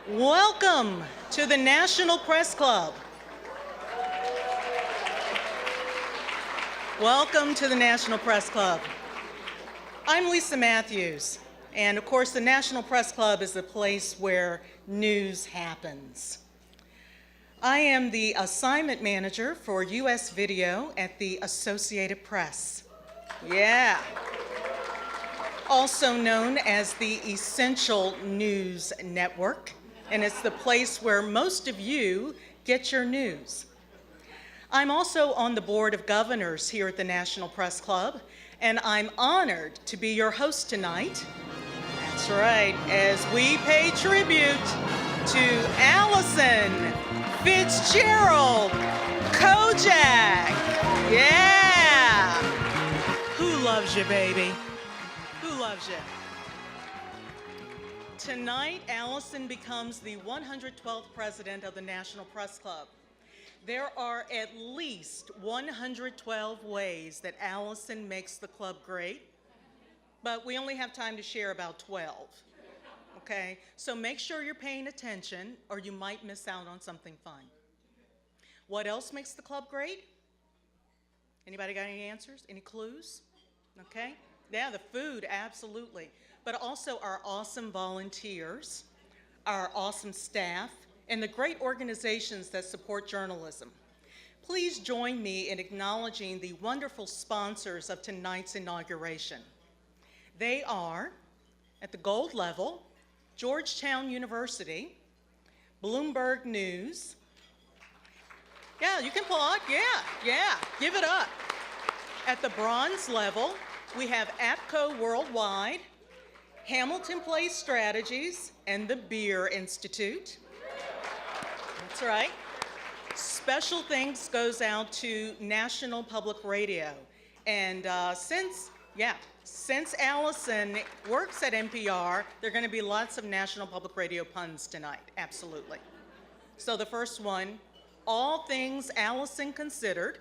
Welcome to the National Press Club. Welcome to the National Press Club. I'm Lisa Matthews, and of course the National Press Club is the place where news happens. I am the assignment manager for U.S. Video at the Associated Press. Yeah. Also known as the Essential News Network, and it's the place where most of you get your news. I'm also on the Board of Governors here at the National Press Club, and I'm honored to be your host tonight. That's right, as we pay tribute to Alison Fitzgerald Kodjak. Yeah! Who loves you, baby? Who loves you? Tonight, Alison becomes the 112th president of the National Press Club. There are at least 112 ways that Alison makes the club great, but we only have time to share about 12, okay? So make sure you're paying attention or you might miss out on something fun. What else makes the club great? Anybody got any answers? Any clues? Okay? Yeah, the food, absolutely. But also our awesome volunteers, our awesome staff, and the great organizations that support journalism. Please join me in acknowledging the wonderful sponsors of tonight's inauguration. They are, at the gold level, Georgetown University, Bloomberg News. Yeah, you can applaud, yeah, give it up. At the bronze level, we have APCO Worldwide, Hamilton Place Strategies, and the Beer Institute. That's right. Special thanks goes out to National Public Radio. And since Alison works at NPR, there are going to be lots of National Public Radio puns tonight, absolutely. So the first one, all things Alison considered.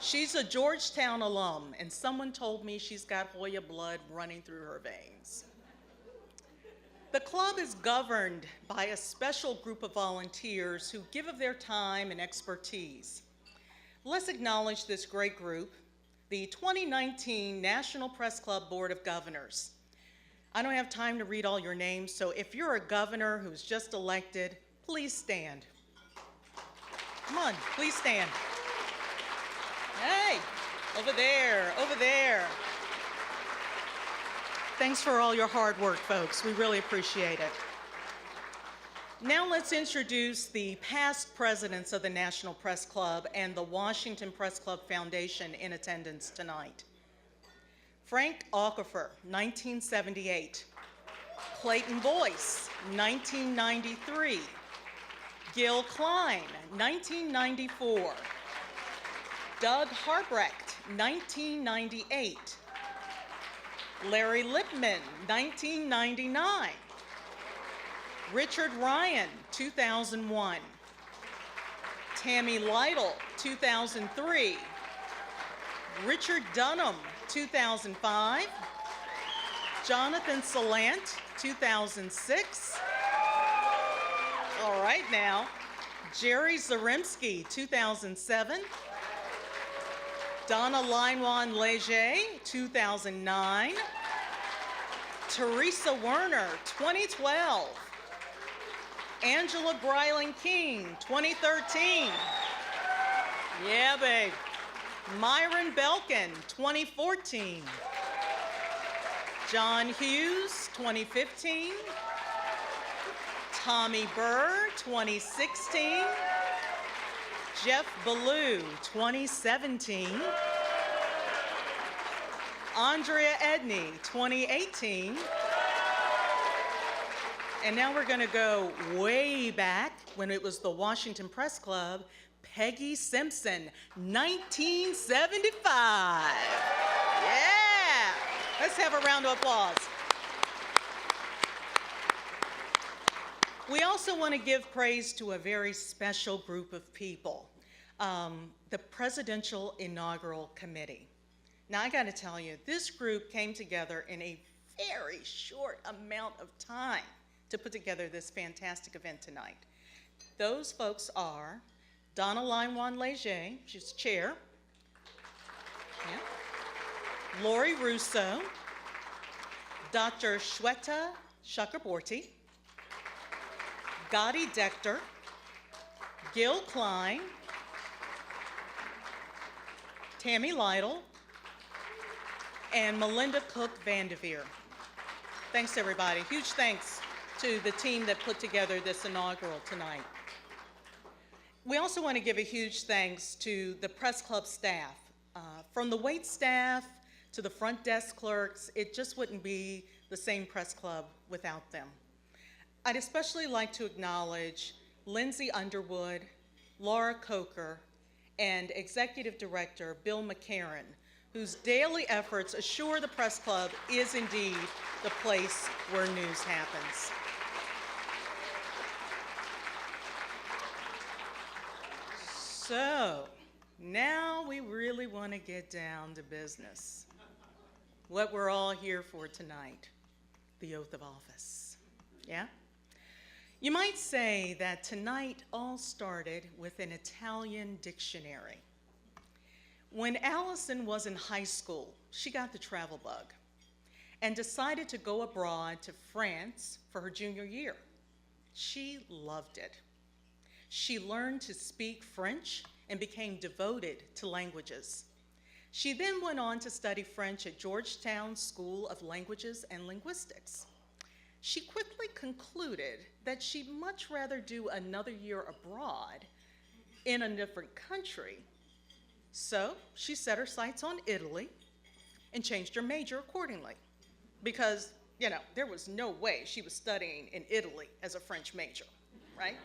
She's a Georgetown alum, and someone told me she's got Hoya blood running through her veins. The club is governed by a special group of volunteers who give of their time and expertise. Let's acknowledge this great group, the 2019 National Press Club Board of Governors. I don't have time to read all your names, so if you're a governor who's just elected, please stand. Come on, please stand. Hey, over there, over there. Thanks for all your hard work, folks. We really appreciate it. Now let's introduce the past presidents of the National Press Club and the Washington Press Club Foundation in attendance tonight. Frank Aquifer, 1978. Clayton Boyce, 1993. Gil Klein, 1994. Doug Harbrecht, 1998. Larry Lipman, 1999. Richard Ryan, 2001. Tammy Lytle, 2003. Richard Dunham, 2005. Jonathan Salant, 2006. All right now. Jerry Zaremski, 2007. Donna Leinwan Leger, 2009. Teresa Werner, 2012. Angela Bryland King, 2013. Yeah, babe. Myron Belkin, 2014. John Hughes, 2015. Tommy Burr, 2016. Jeff Ballou, 2017. Andrea Edney, 2018. And now we're going to go way back when it was the Washington Press Club. Peggy Simpson, 1975. Yeah! Let's have a round of applause. We also want to give praise to a very special group of people, the Presidential Inaugural Committee. Now, I got to tell you, this group came together in a very short amount of time to put together this fantastic event tonight. Those folks are Donna Laiwan-Leger, she's chair. Yeah. Lori Russo, Dr. Shweta Chakraborty, Gotti Dector, Gil Klein, Tammy Lytle, and Melinda Cook Vanderveer. Thanks, everybody. Huge thanks to the team that put together this inaugural tonight. We also want to give a huge thanks to the press club staff. From the wait staff to the front desk clerks, it just wouldn't be the same press club without them. I'd especially like to acknowledge Lindsay Underwood, Laura Coker, and Executive Director Bill McCarron, whose daily efforts assure the press club is indeed the place where news happens. So, now we really want to get down to business. What we're all here for tonight, the oath of office. Yeah? You might say that tonight all started with an Italian dictionary. When Alison was in high school, she got the travel bug and decided to go abroad to France for her junior year. She loved it. She learned to speak French and became devoted to languages. She then went on to study French at Georgetown School of Languages and Linguistics. She quickly concluded that she'd much rather do another year abroad in a different country. So she set her sights on Italy and changed her major accordingly because, you know, there was no way she was studying in Italy as a French major, right?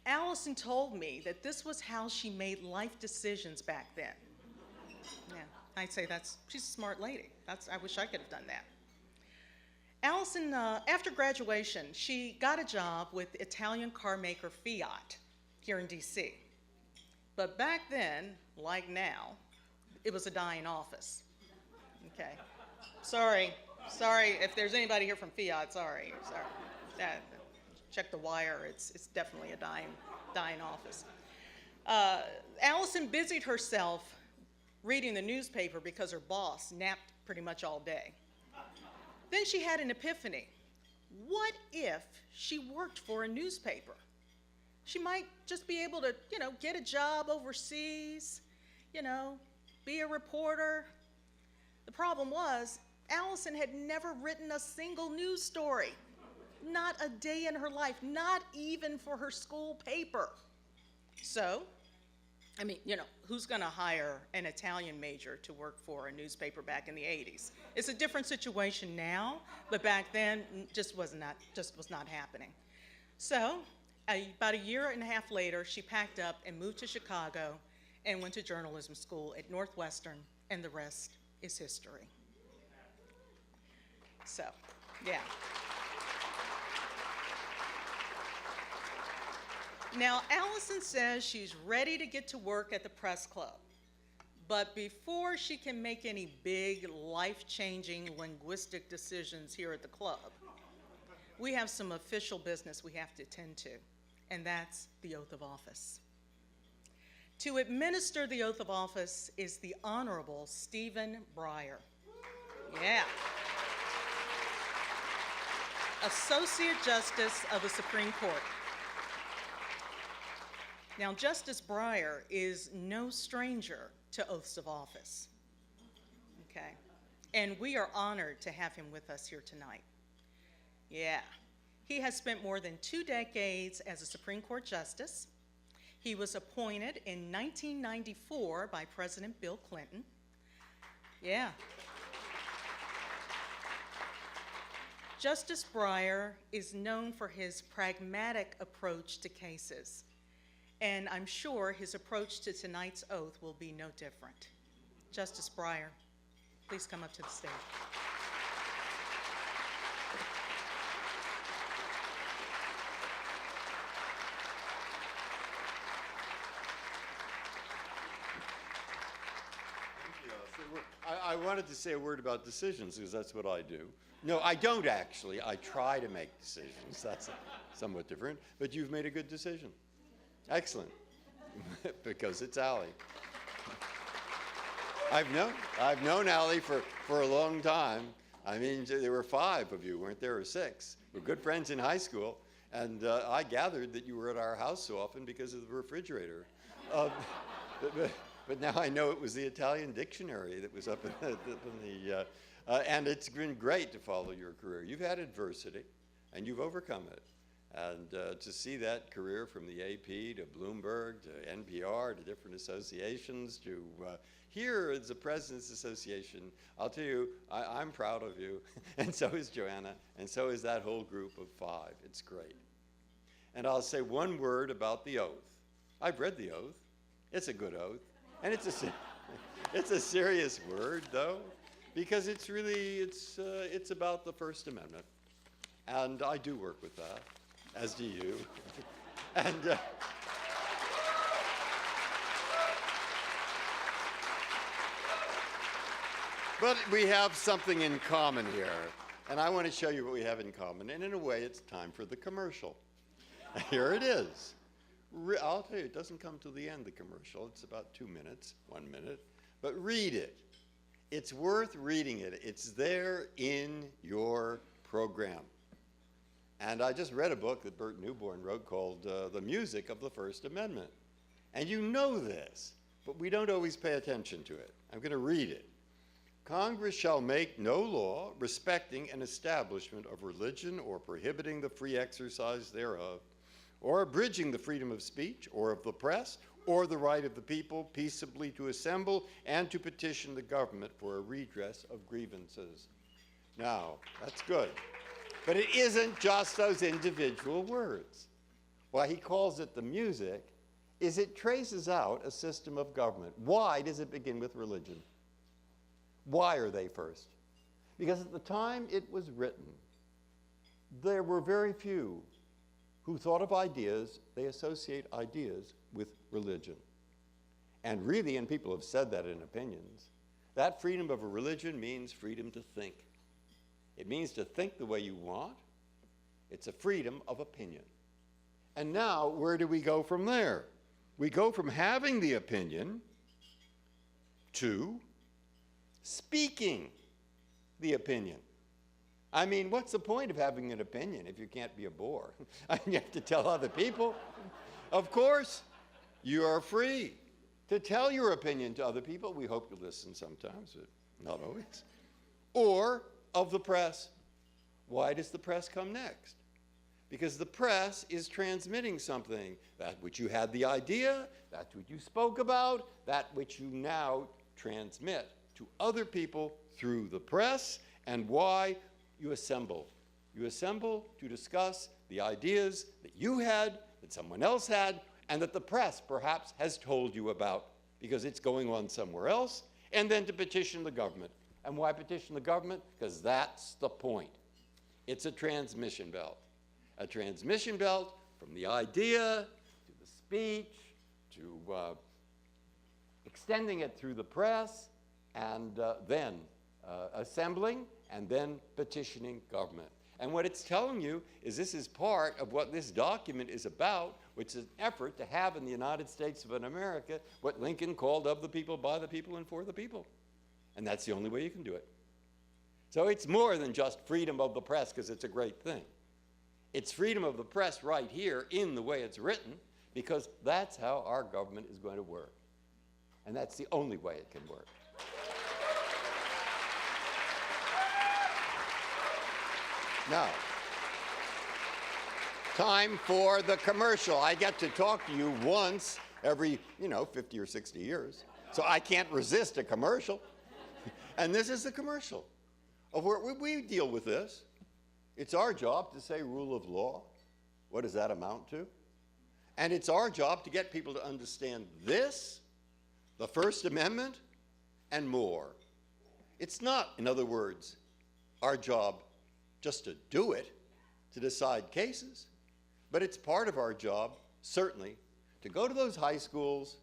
Alison told me that this was how she made life decisions back then. Yeah, I'd say she's a smart lady. I wish I could have done that. Alison, after graduation, she got a job with Italian car maker Fiat here in DC. But back then, like now, it was a dying office. Okay. Sorry if there's anybody here from Fiat, sorry. Check the wire, it's definitely a dying office. Alison busied herself reading the newspaper because her boss napped pretty much all day. Then she had an epiphany. What if she worked for a newspaper? She might just be able to, get a job overseas, be a reporter. The problem was, Alison had never written a single news story. Not a day in her life, not even for her school paper. So, who's going to hire an Italian major to work for a newspaper back in the 80s? It's a different situation now, but back then just was not happening. So, about a year and a half later, she packed up and moved to Chicago and went to journalism school at Northwestern, and the rest is history. So, yeah. Now, Alison says she's ready to get to work at the press club, but before she can make any big, life-changing linguistic decisions here at the club, we have some official business we have to attend to, and that's the oath of office. To administer the oath of office is the Honorable Stephen Breyer. Yeah. Associate Justice of the Supreme Court. Now, Justice Breyer is no stranger to oaths of office, okay? And we are honored to have him with us here tonight. Yeah, he has spent more than 2 decades as a Supreme Court Justice. He was appointed in 1994 by President Bill Clinton. Yeah. Justice Breyer is known for his pragmatic approach to cases. And I'm sure his approach to tonight's oath will be no different. Justice Breyer, please come up to the stage. I wanted to say a word about decisions because that's what I do. No, I don't actually. I try to make decisions. That's somewhat different. But you've made a good decision. Excellent. Because it's Allie. I've known Allie for a long time. I mean, there were 5 of you, weren't there, or 6? We were good friends in high school, and I gathered that you were at our house so often because of the refrigerator. But now I know it was the Italian dictionary that was up in the and it's been great to follow your career. You've had adversity, and you've overcome it. And to see that career from the AP to Bloomberg to NPR to different associations to here is the President's Association, I'll tell you, I'm proud of you, and so is Joanna, and so is that whole group of 5. It's great. And I'll say one word about the oath. I've read the oath. It's a good oath. And it's a serious word, though, because it's really, it's about the First Amendment. And I do work with that, as do you. And but we have something in common here. And I want to show you what we have in common. And in a way, it's time for the commercial. Here it is. I'll tell you, it doesn't come to the end, the commercial. It's about 2 minutes, 1 minute. But read it. It's worth reading it. It's there in your program. And I just read a book that Bert Newborn wrote called The Music of the First Amendment. And you know this, but we don't always pay attention to it. I'm going to read it. Congress shall make no law respecting an establishment of religion or prohibiting the free exercise thereof, or abridging the freedom of speech or of the press, or the right of the people peaceably to assemble and to petition the government for a redress of grievances. Now, that's good. But it isn't just those individual words. Why he calls it the music is it traces out a system of government. Why does it begin with religion? Why are they first? Because at the time it was written, there were very few who thought of ideas, they associate ideas with religion. And really, and people have said that in opinions, that freedom of a religion means freedom to think. It means to think the way you want. It's a freedom of opinion. And now, where do we go from there? We go from having the opinion to speaking the opinion. I mean, what's the point of having an opinion if you can't be a bore? You have to tell other people. Of course, you are free to tell your opinion to other people. We hope you listen sometimes, but not always. Or of the press. Why does the press come next? Because the press is transmitting something, that which you had the idea, that which you spoke about, that which you now transmit to other people through the press, and why you assemble. You assemble to discuss the ideas that you had, that someone else had, and that the press perhaps has told you about because it's going on somewhere else, and then to petition the government. And why petition the government? Because that's the point. It's a transmission belt. A transmission belt from the idea to the speech to extending it through the press and then assembling and then petitioning government. And what it's telling you is this is part of what this document is about, which is an effort to have in the United States of America what Lincoln called of the people, by the people, and for the people. And that's the only way you can do it. So it's more than just freedom of the press because it's a great thing. It's freedom of the press right here in the way it's written because that's how our government is going to work. And that's the only way it can work. Now, time for the commercial. I get to talk to you once every, 50 or 60 years. So I can't resist a commercial. And this is the commercial of where we deal with this. It's our job to say rule of law. What does that amount to? And it's our job to get people to understand this, the First Amendment, and more. It's not, in other words, our job just to do it, to decide cases, but it's part of our job, certainly, to go to those high schools,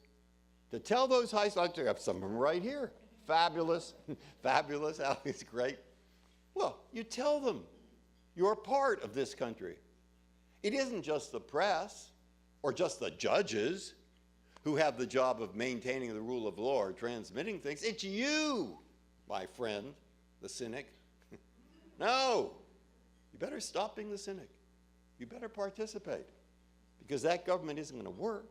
to tell those high schools, I have some of them right here, fabulous, fabulous, Allie's great, Well, you tell them you're part of this country. It isn't just the press or just the judges who have the job of maintaining the rule of law or transmitting things. It's you, my friend, the cynic. No, you better stop being the cynic. You better participate, because that government isn't going to work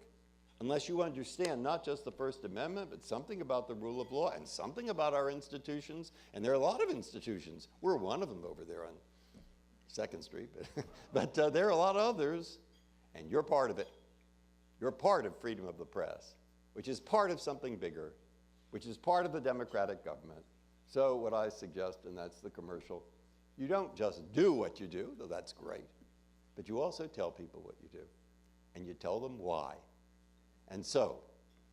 unless you understand not just the First Amendment, but something about the rule of law and something about our institutions. And there are a lot of institutions. We're one of them over there on 2nd Street, but there are a lot of others, and you're part of it. You're part of freedom of the press, which is part of something bigger, which is part of the democratic government. So what I suggest, and that's the commercial, you don't just do what you do, though that's great, but you also tell people what you do, and you tell them why. And so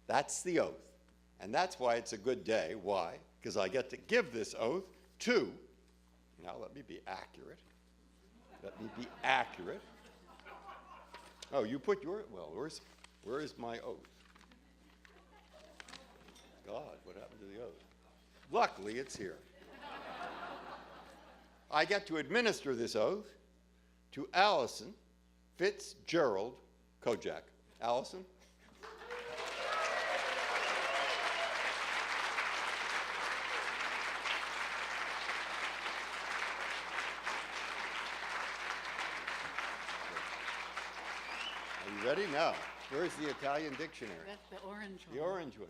that's the oath, and that's why it's a good day. Why? Because I get to give this oath to, now let me be accurate. Let me be accurate. Oh, you put your, well, where is my oath? God, what happened to the oath? Luckily, it's here. I get to administer this oath to Alison Fitzgerald Kodjak. Alison? Are you ready? Now, where's the Italian dictionary? That's the orange one. The orange one.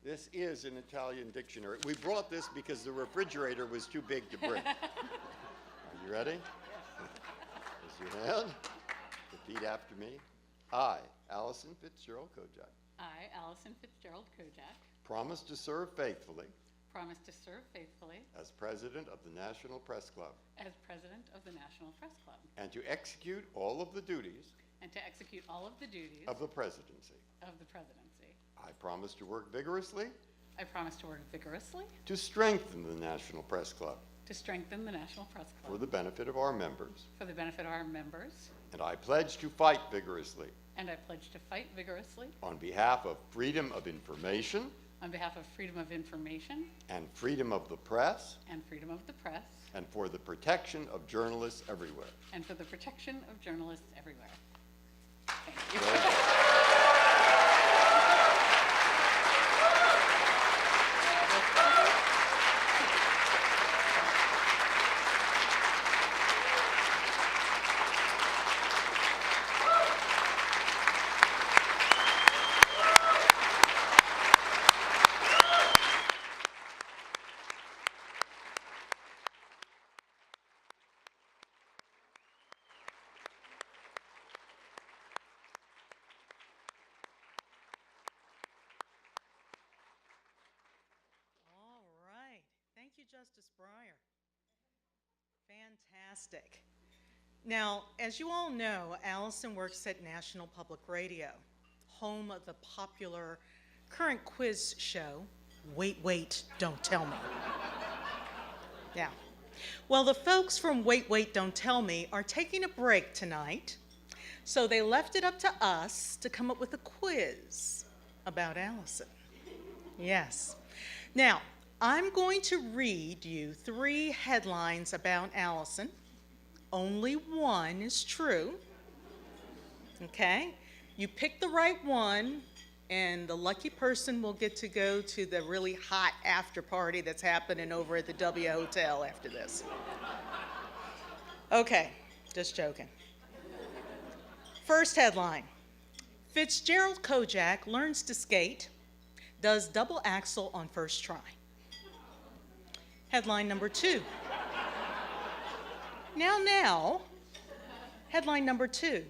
This is an Italian dictionary. We brought this because the refrigerator was too big to bring. Are you ready? Raise your hand. Repeat after me. I, Alison Fitzgerald Kodjak, I, Alison Fitzgerald Kodjak, promise to serve faithfully promise to serve faithfully as President of the National Press Club as President of the National Press Club and to execute all of the duties and to execute all of the duties of the presidency. I promise to work vigorously I promise to work vigorously to strengthen the National Press Club to strengthen the National Press Club for the benefit of our members. for the benefit of our members, And I pledge to fight vigorously and I pledge to fight vigorously on behalf of freedom of information on behalf of freedom of information and freedom of the press and freedom of the press and for the protection of journalists everywhere. and for the protection of journalists everywhere. Thank you. Very good. All right. Thank you, Justice Breyer. Fantastic. Now, as you all know, Alison works at National Public Radio, home of the popular current quiz show, Wait, Wait, Don't Tell Me. Yeah. Well, the folks from Wait, Wait, Don't Tell Me are taking a break tonight, so they left it up to us to come up with a quiz about Alison. Yes. Now, I'm going to read you 3 headlines about Alison. Only one is true. Okay? You pick the right one, and the lucky person will get to go to the really hot after party that's happening over at the W Hotel after this. Okay, just joking. First headline: Fitzgerald Kodjak learns to skate, does double axel on first try. Headline number 2. Now, headline number 2.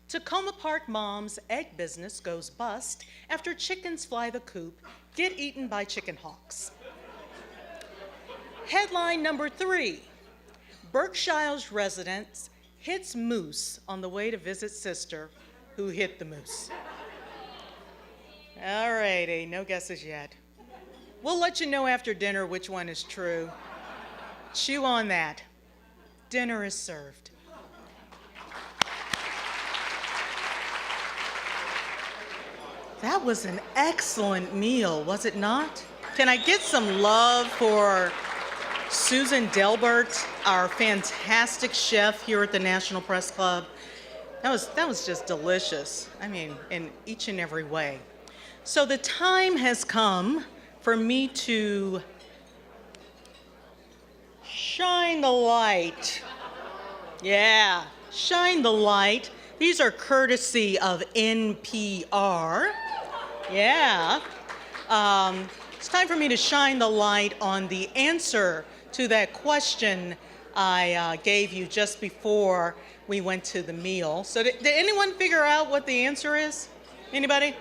Tacoma Park mom's egg business goes bust after chickens fly the coop, get eaten by chicken hawks. Headline number 3. Berkshire's resident hits moose on the way to visit sister who hit the moose. All righty, no guesses yet. We'll let you know after dinner which one is true. Chew on that. Dinner is served. That was an excellent meal, was it not? Can I get some love for Susan Delbert, our fantastic chef here at the National Press Club. That was just delicious. I mean, in each and every way. So the time has come for me to shine the light. Yeah, shine the light. These are courtesy of NPR. Yeah. It's time for me to shine the light on the answer to that question I gave you just before we went to the meal. So did anyone figure out what the answer is? Anybody?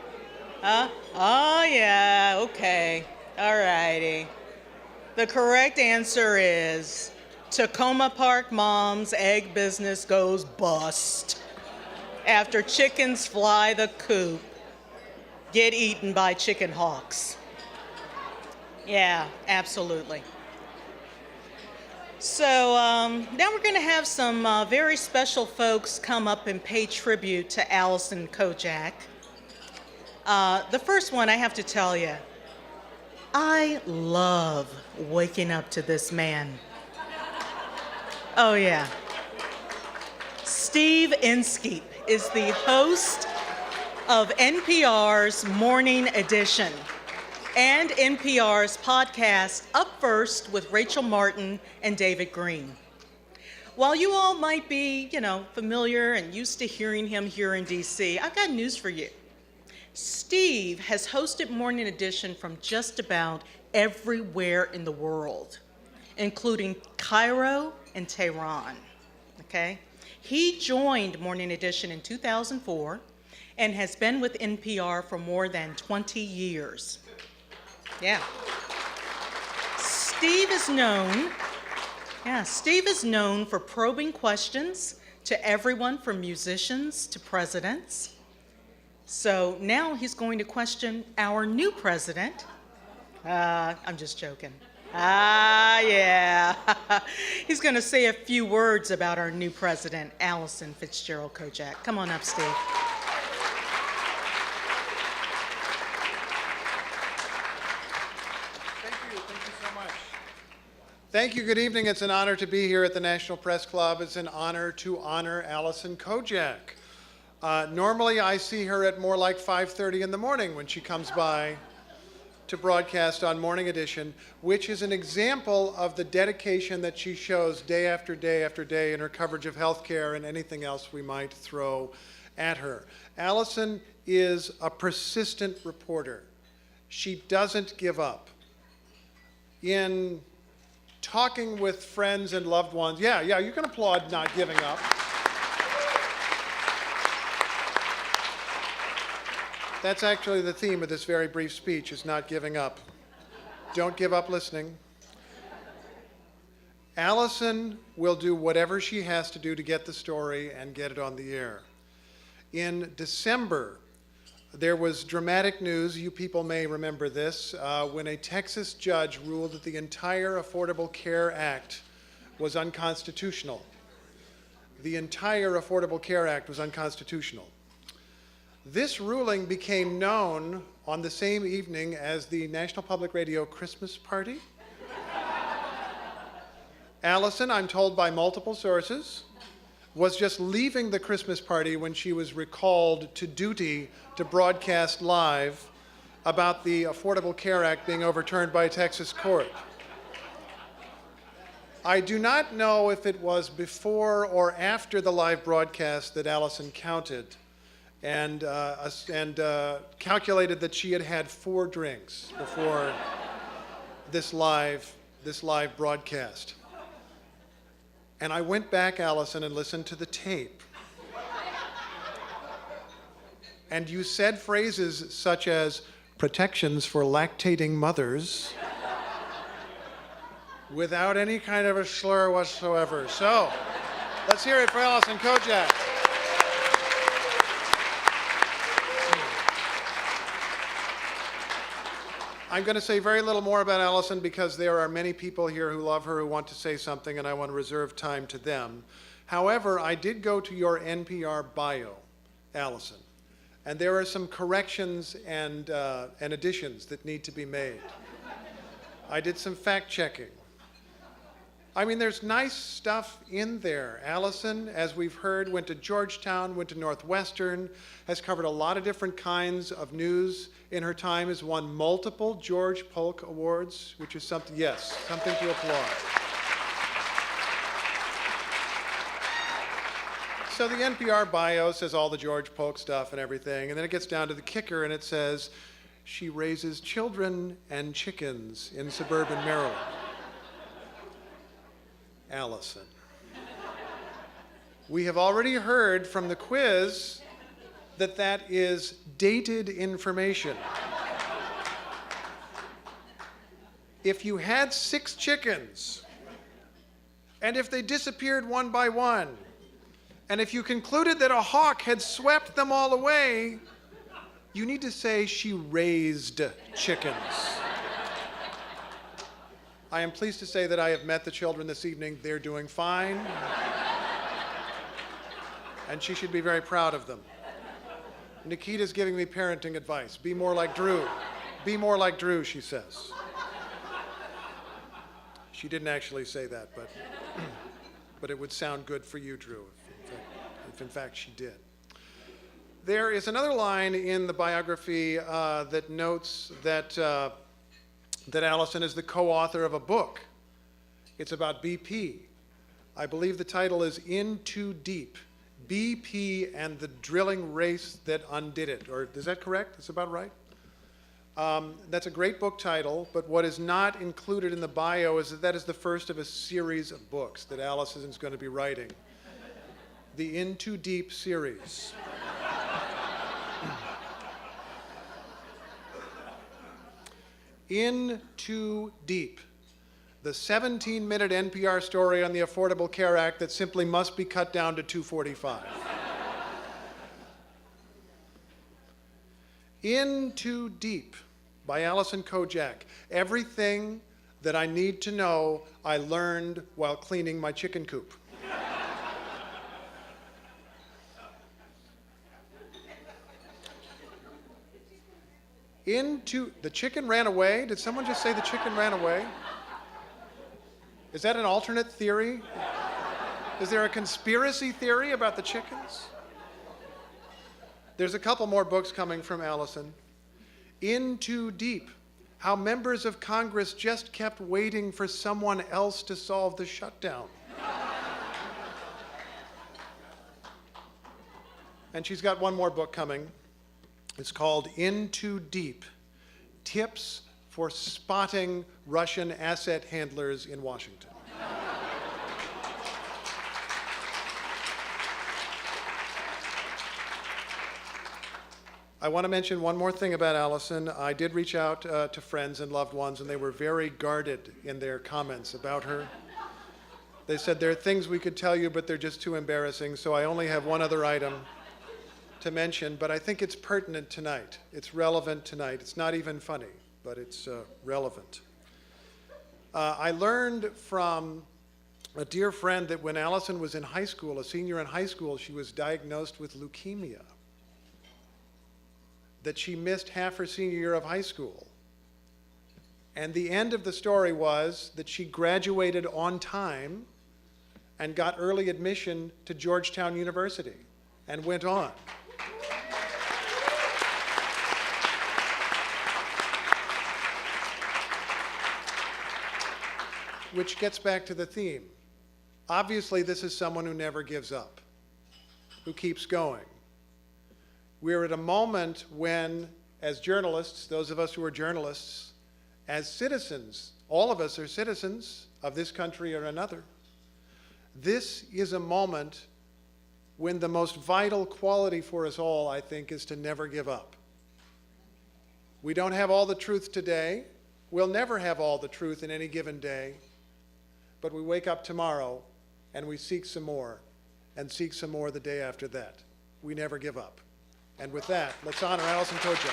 Oh, yeah, okay. All righty. The correct answer is Tacoma Park mom's egg business goes bust after chickens fly the coop, get eaten by chicken hawks. Yeah, absolutely. So now we're going to have some very special folks come up and pay tribute to Alison Kodjak. The first one, I have to tell you, I love waking up to this man. Oh, yeah. Steve Inskeep is the host of NPR's Morning Edition and NPR's podcast, Up First with Rachel Martin and David Green. While you all might be, familiar and used to hearing him here in DC, I've got news for you. Steve has hosted Morning Edition from just about everywhere in the world, including Cairo and Tehran, okay? He joined Morning Edition in 2004 and has been with NPR for more than 20 years. Yeah. Steve is known for probing questions to everyone from musicians to presidents. So now he's going to question our new president. I'm just joking. Yeah. He's going to say a few words about our new president, Alison Fitzgerald Kodjak. Come on up, Steve. Thank you. Good evening. It's an honor to be here at the National Press Club. It's an honor to honor Alison Kodjak. Normally, I see her at more like 5:30 in the morning when she comes by to broadcast on Morning Edition, which is an example of the dedication that she shows day after day after day in her coverage of healthcare and anything else we might throw at her. Alison is a persistent reporter. She doesn't give up. In talking with friends and loved ones, yeah, you can applaud not giving up. That's actually the theme of this very brief speech, is not giving up. Don't give up listening. Alison will do whatever she has to do to get the story and get it on the air. In December, there was dramatic news, you people may remember this, when a Texas judge ruled that the entire Affordable Care Act was unconstitutional. The entire Affordable Care Act was unconstitutional. This ruling became known on the same evening as the National Public Radio Christmas party. Alison, I'm told by multiple sources, was just leaving the Christmas party when she was recalled to duty to broadcast live about the Affordable Care Act being overturned by a Texas court. I do not know if it was before or after the live broadcast that Alison counted and calculated that she had had 4 drinks before this live broadcast. And I went back, Alison, and listened to the tape. And you said phrases such as protections for lactating mothers without any kind of a slur whatsoever. So, let's hear it for Alison Kodjak. I'm going to say very little more about Alison because there are many people here who love her who want to say something, and I want to reserve time to them. However, I did go to your NPR bio, Alison, and there are some corrections and additions that need to be made. I did some fact checking. I mean, there's nice stuff in there. Alison, as we've heard, went to Georgetown, went to Northwestern, has covered a lot of different kinds of news in her time, has won multiple George Polk Awards, which is something, yes, something to applaud. So the NPR bio says all the George Polk stuff and everything, and then it gets down to the kicker and it says, she raises children and chickens in suburban Maryland. Alison. We have already heard from the quiz that that is dated information. If you had 6 chickens, and if they disappeared one by one, and if you concluded that a hawk had swept them all away, you need to say she raised chickens. I am pleased to say that I have met the children this evening. They're doing fine. And she should be very proud of them. Nikita's giving me parenting advice. Be more like Drew. Be more like Drew, she says. She didn't actually say that, but it would sound good for you, Drew, if in fact she did. There is another line in the biography that notes that Alison is the co-author of a book. It's about BP. I believe the title is In Too Deep, BP and the Drilling Race That Undid It. Or is that correct? That's about right? That's a great book title, but what is not included in the bio is that that is the first of a series of books that Alison is going to be writing. The In Too Deep series. In Too Deep, the 17-minute NPR story on the Affordable Care Act that simply must be cut down to 2:45. In Too Deep by Alison Kodjak. Everything that I need to know I learned while cleaning my chicken coop. The chicken ran away? Did someone just say the chicken ran away? Is that an alternate theory? Is there a conspiracy theory about the chickens? There's a couple more books coming from Alison. In Too Deep, how members of Congress just kept waiting for someone else to solve the shutdown. And she's got one more book coming. It's called In Too Deep, Tips for Spotting Russian Asset Handlers in Washington. I want to mention one more thing about Alison. I did reach out to friends and loved ones, and they were very guarded in their comments about her. They said there are things we could tell you, but they're just too embarrassing, so I only have one other item to mention, but I think it's pertinent tonight. It's relevant tonight. It's not even funny, but it's relevant. I learned from a dear friend that when Alison was in high school, a senior in high school, she was diagnosed with leukemia, that she missed half her senior year of high school. And the end of the story was that she graduated on time and got early admission to Georgetown University and went on. Which gets back to the theme. Obviously, this is someone who never gives up, who keeps going. We're at a moment when, as journalists, those of us who are journalists, as citizens, all of us are citizens of this country or another. This is a moment when the most vital quality for us all, I think, is to never give up. We don't have all the truth today. We'll never have all the truth in any given day. But we wake up tomorrow and we seek some more, and seek some more the day after that. We never give up. And with that, let's honor Alison Kodjak.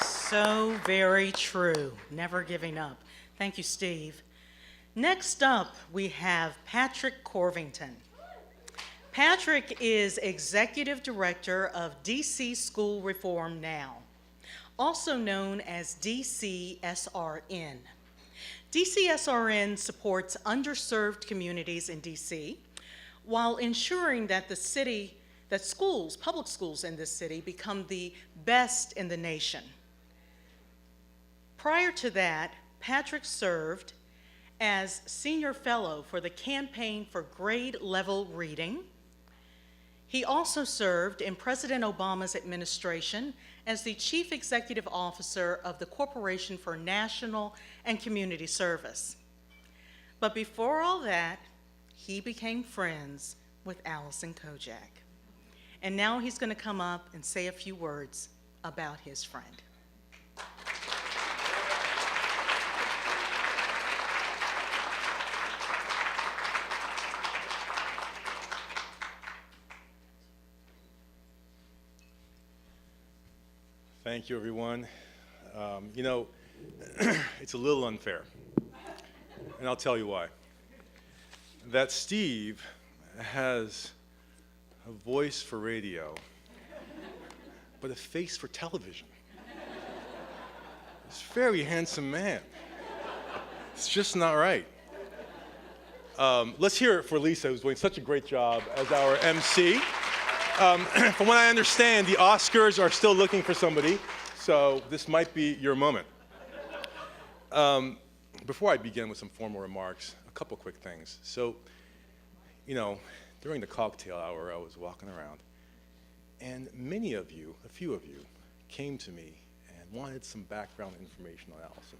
So very true. Never giving up. Thank you, Steve. Next up, we have Patrick Corvington. Patrick is Executive Director of DC School Reform Now, also known as DCSRN. DCSRN supports underserved communities in DC while ensuring that public schools in this city become the best in the nation. Prior to that, Patrick served as Senior Fellow for the Campaign for Grade Level Reading. He also served in President Obama's administration as the Chief Executive Officer of the Corporation for National and Community Service. But before all that, he became friends with Alison Kodjak. And now he's going to come up and say a few words about his friend. Thank you, everyone. It's a little unfair, and I'll tell you why. That Steve has a voice for radio, but a face for television. He's a very handsome man. It's just not right. Let's hear it for Lisa, who's doing such a great job as our MC. From what I understand, the Oscars are still looking for somebody, so this might be your moment. Before I begin with some formal remarks, a couple quick things. So, during the cocktail hour, I was walking around, and many of you, a few of you, came to me and wanted some background information on Alison.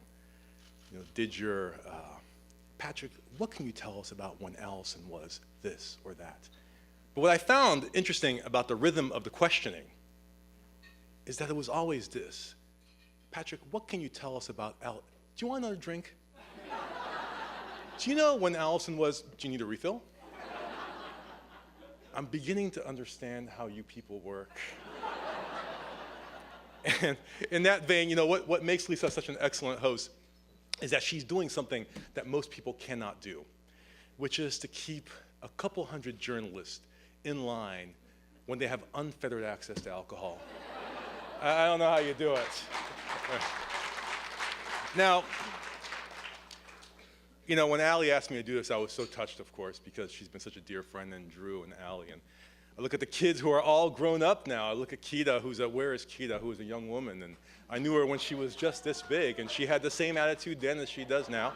Patrick, what can you tell us about when Alison was this or that? But what I found interesting about the rhythm of the questioning is that it was always this. Patrick, what can you tell us about Alison? Do you want another drink? Do you know when Alison was, do you need a refill? I'm beginning to understand how you people work. And in that vein, what makes Lisa such an excellent host is that she's doing something that most people cannot do, which is to keep a couple hundred journalists in line when they have unfettered access to alcohol. I don't know how you do it. Now, when Allie asked me to do this, I was so touched, of course, because she's been such a dear friend, and Drew and Allie. And I look at the kids who are all grown up now. I look at Keita, where is Keita, who is a young woman, and I knew her when she was just this big, and she had the same attitude then as she does now.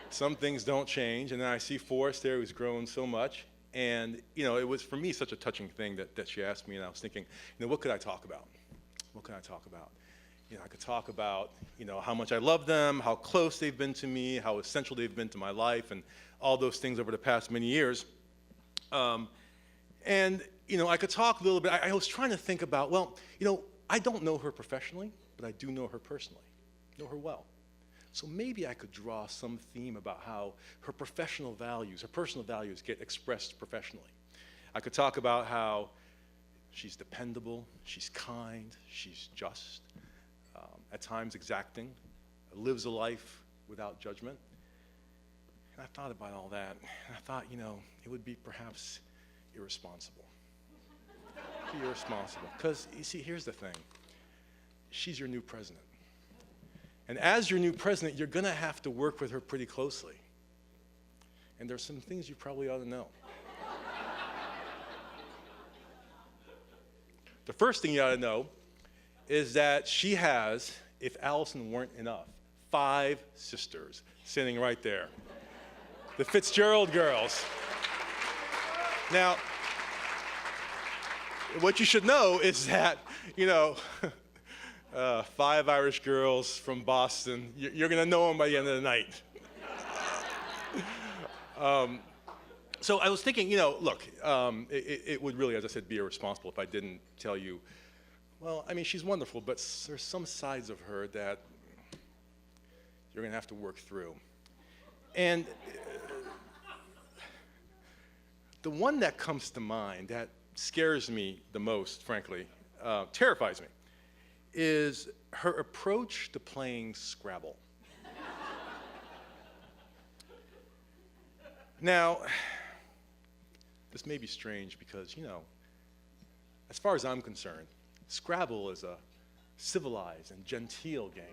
Some things don't change, and then I see Forrest there, who's grown so much. And, it was, for me, such a touching thing that she asked me, and I was thinking, what could I talk about? What could I talk about? I could talk about, how much I love them, how close they've been to me, how essential they've been to my life, and all those things over the past many years. I could talk a little bit. I was trying to think about, I don't know her professionally, but I do know her personally, know her well. So maybe I could draw some theme about how her personal values get expressed professionally. I could talk about how she's dependable, she's kind, she's just, at times exacting, lives a life without judgment. And I thought about all that, and I thought, it would be perhaps irresponsible. Be irresponsible. Because, you see, here's the thing. She's your new president. And as your new president, you're going to have to work with her pretty closely. And there's some things you probably ought to know. The first thing you ought to know is that she has, if Alison weren't enough, 5 sisters sitting right there. The Fitzgerald girls. Now, what you should know is that, 5 Irish girls from Boston, you're going to know them by the end of the night. So I was thinking, look, it would really, as I said, be irresponsible if I didn't tell you, she's wonderful, but there's some sides of her that you're going to have to work through. And the one that comes to mind that scares me the most, frankly, terrifies me, is her approach to playing Scrabble. Now, this may be strange because, you know, as far as I'm concerned, Scrabble is a civilized and genteel game.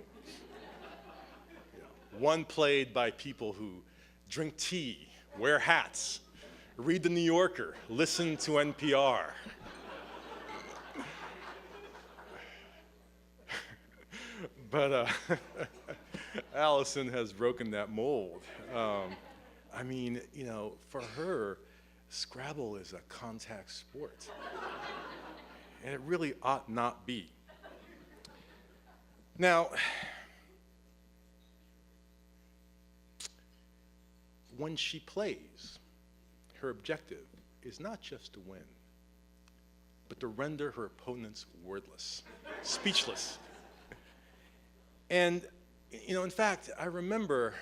You know, one played by people who drink tea, wear hats, read the New Yorker, listen to NPR. But Alison has broken that mold. I mean, you know, for her, Scrabble is a contact sport. And it really ought not be. Now, when she plays, her objective is not just to win, but to render her opponents wordless, speechless. And, you know, in fact, I remember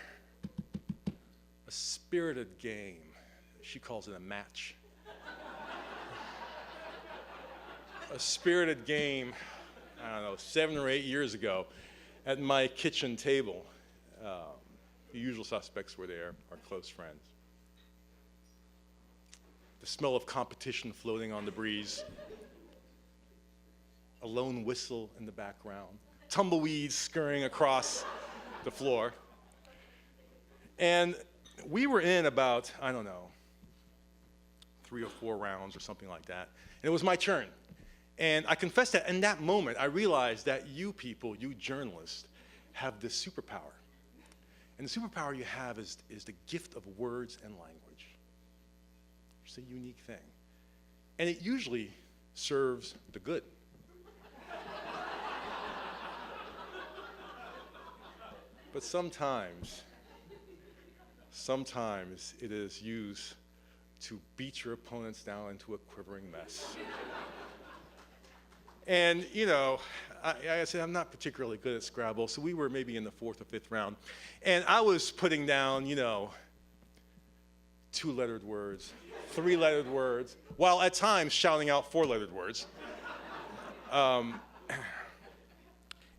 a spirited game. She calls it a match. A spirited game, I don't know, 7 or 8 years ago at my kitchen table. The usual suspects were there, our close friends. The smell of competition floating on the breeze. A lone whistle in the background. Tumbleweeds scurrying across the floor. And we were in about, I don't know, 3 or 4 rounds or something like that. And it was my turn. And I confess that in that moment, I realized that you people, you journalists, have this superpower. And the superpower you have is the gift of words and language. It's a unique thing. And it usually serves the good. But sometimes it is used to beat your opponents down into a quivering mess. And, you know, I said, I'm not particularly good at Scrabble, so we were maybe in the 4th or 5th round. And I was putting down, you know, 2-lettered words, 3-lettered words, while at times shouting out 4-lettered words. And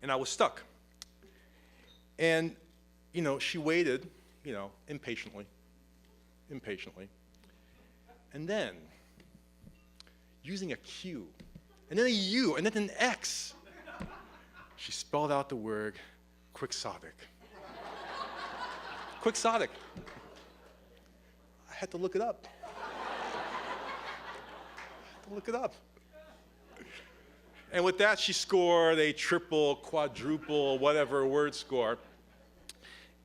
I was stuck. And, you know, she waited, you know, impatiently. And then, using a Q, and then a U, and then an X, she spelled out the word quixotic. Quixotic. I had to look it up. And with that, she scored a triple, quadruple, whatever word score,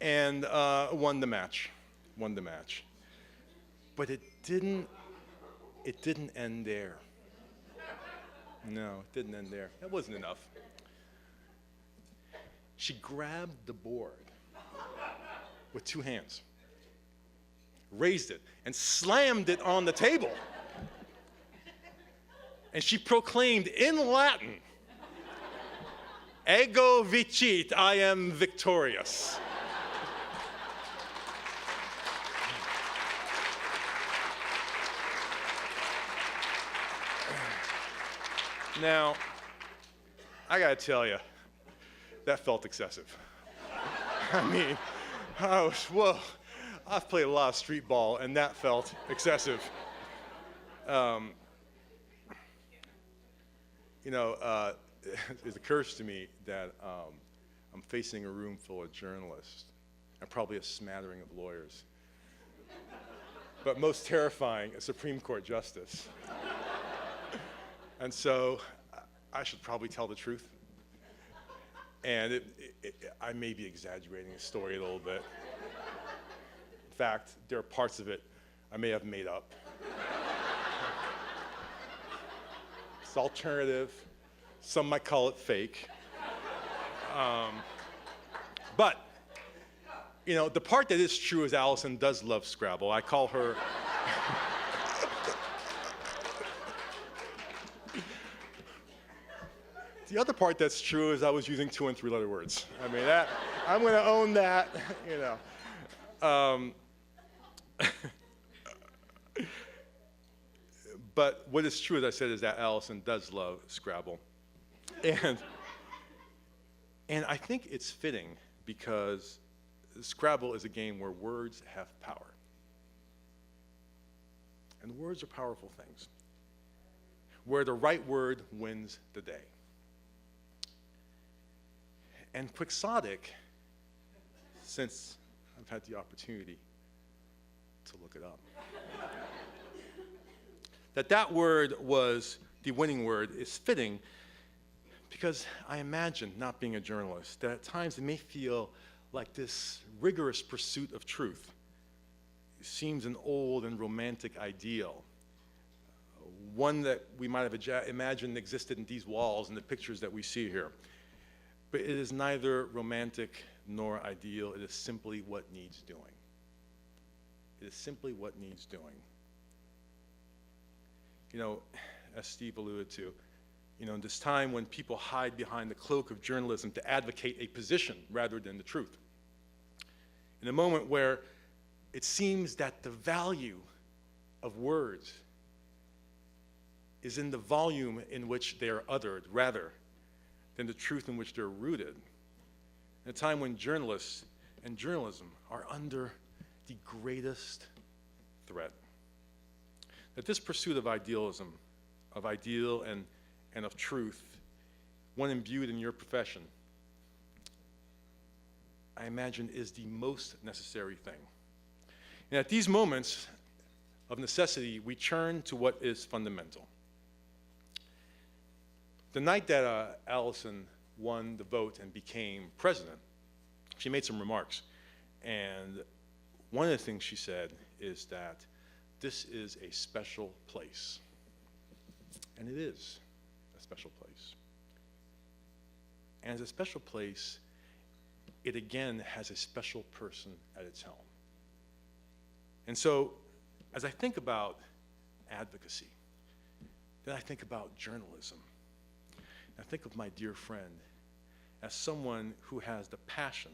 and won the match. But it didn't end there. No, it didn't end there. That wasn't enough. She grabbed the board with 2 hands, raised it, and slammed it on the table. And she proclaimed in Latin, "Ego vicit, I am victorious." Now, I gotta tell you, that felt excessive. I mean, whoa, I've played a lot of street ball, and that felt excessive. You know, it occurs to me that I'm facing a room full of journalists and probably a smattering of lawyers. But most terrifying, a Supreme Court justice. And so I should probably tell the truth. And I may be exaggerating the story a little bit. In fact, there are parts of it I may have made up. It's alternative. Some might call it fake. But, you know, the part that is true is Alison does love Scrabble. I call her... The other part that's true is I was using 2- and 3-letter words. I mean, I'm going to own that, you know. But what is true, as I said, is that Alison does love Scrabble. And I think it's fitting because Scrabble is a game where words have power. And words are powerful things, where the right word wins the day. And quixotic, since I've had the opportunity to look it up, that word was the winning word is fitting because I imagine, not being a journalist, that at times it may feel like this rigorous pursuit of truth seems an old and romantic ideal, one that we might have imagined existed in these walls and the pictures that we see here. But it is neither romantic nor ideal. It is simply what needs doing. It is simply what needs doing. You know, as Steve alluded to, you know, in this time when people hide behind the cloak of journalism to advocate a position rather than the truth, in a moment where it seems that the value of words is in the volume in which they are uttered rather than the truth in which they're rooted, in a time when journalists and journalism are under the greatest threat, that this pursuit of idealism, of ideal and of truth, one imbued in your profession, I imagine is the most necessary thing. And at these moments of necessity, we turn to what is fundamental. The night that Alison won the vote and became president, she made some remarks. And one of the things she said is that this is a special place. And it is a special place. And as a special place, it again has a special person at its helm. And so, as I think about advocacy, then I think about journalism. I think of my dear friend as someone who has the passion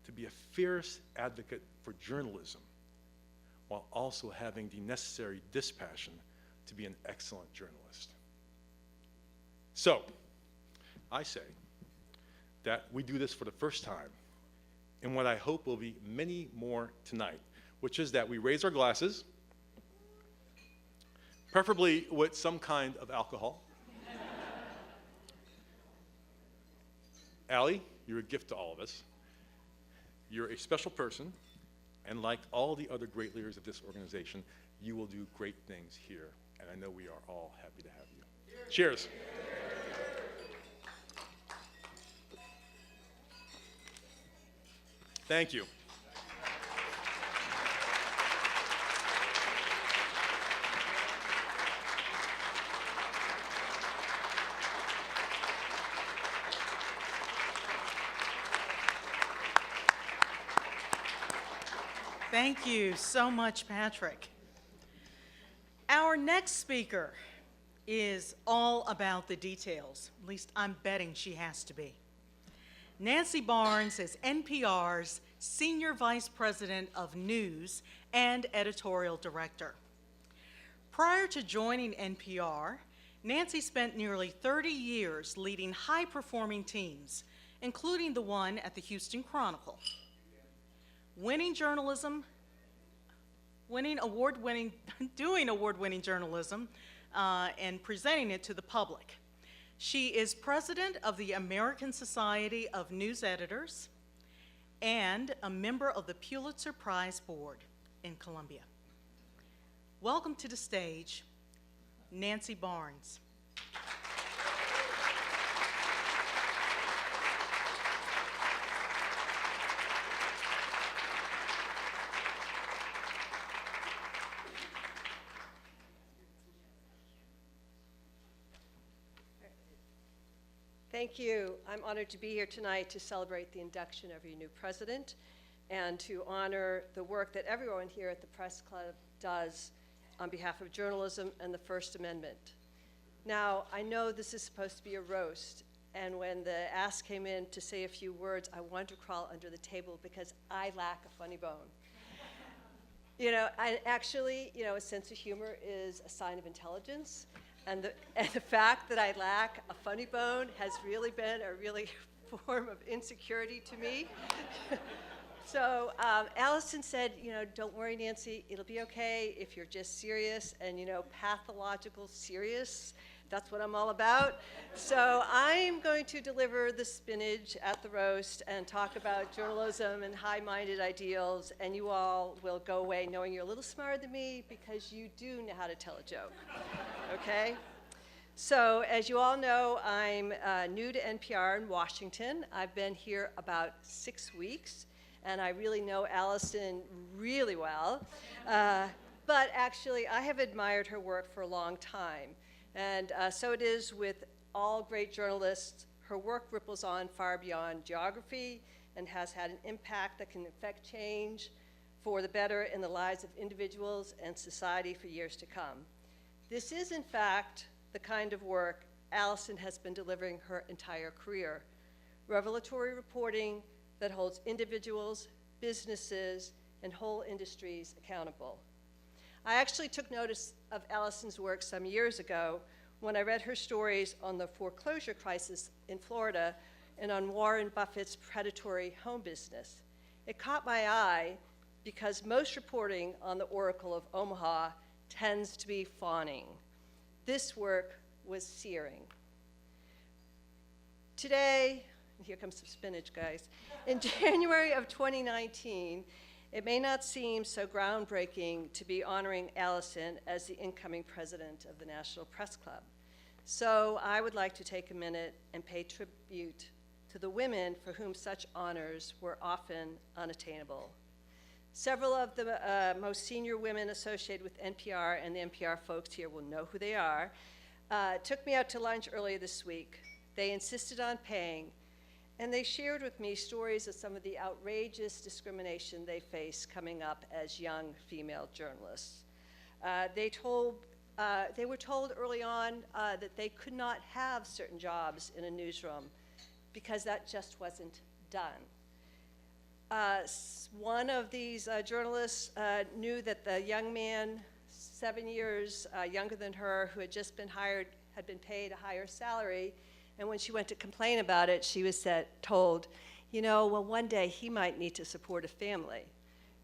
to be a fierce advocate for journalism while also having the necessary dispassion to be an excellent journalist. So, I say that we do this for the first time in what I hope will be many more tonight, which is that we raise our glasses, preferably with some kind of alcohol. Allie, you're a gift to all of us. You're a special person, and like all the other great leaders of this organization, you will do great things here, and I know we are all happy to have you. Cheers. Thank you. Thank you so much, Patrick. Our next speaker is all about the details. At least I'm betting she has to be. Nancy Barnes is NPR's Senior Vice President of News and Editorial Director. Prior to joining NPR, Nancy spent nearly 30 years leading high-performing teams, including the one at the Houston Chronicle. Doing award-winning journalism and presenting it to the public. She is president of the American Society of News Editors and a member of the Pulitzer Prize Board in Columbia. Welcome to the stage, Nancy Barnes. Thank you. I'm honored to be here tonight to celebrate the induction of your new president and to honor the work that everyone here at the Press Club does on behalf of journalism and the First Amendment. Now, I know this is supposed to be a roast, and when the ask came in to say a few words, I wanted to crawl under the table because I lack a funny bone. A sense of humor is a sign of intelligence. And the fact that I lack a funny bone has really been a form of insecurity to me. So Alison said, don't worry, Nancy, it'll be okay if you're just serious and, pathological serious. That's what I'm all about. So I'm going to deliver the spinach at the roast and talk about journalism and high-minded ideals, and you all will go away knowing you're a little smarter than me because you do know how to tell a joke, okay? So as you all know, I'm new to NPR in Washington. I've been here about 6 weeks, and I really know Alison really well. But actually, I have admired her work for a long time. And so it is with all great journalists. Her work ripples on far beyond geography and has had an impact that can affect change for the better in the lives of individuals and society for years to come. This is, in fact, the kind of work Alison has been delivering her entire career. Revelatory reporting that holds individuals, businesses, and whole industries accountable. I actually took notice of Alison's work some years ago when I read her stories on the foreclosure crisis in Florida and on Warren Buffett's predatory home business. It caught my eye because most reporting on the Oracle of Omaha tends to be fawning. This work was searing. Today, and here comes some spinach, guys. In January of 2019, it may not seem so groundbreaking to be honoring Alison as the incoming president of the National Press Club. So I would like to take a minute and pay tribute to the women for whom such honors were often unattainable. Several of the most senior women associated with NPR, and the NPR folks here will know who they are, took me out to lunch earlier this week. They insisted on paying, and they shared with me stories of some of the outrageous discrimination they face coming up as young female journalists. They were told early on that they could not have certain jobs in a newsroom because that just wasn't done. One of these journalists knew that the young man, 7 years younger than her, who had just been hired, had been paid a higher salary, and when she went to complain about it, she was told, well, one day he might need to support a family.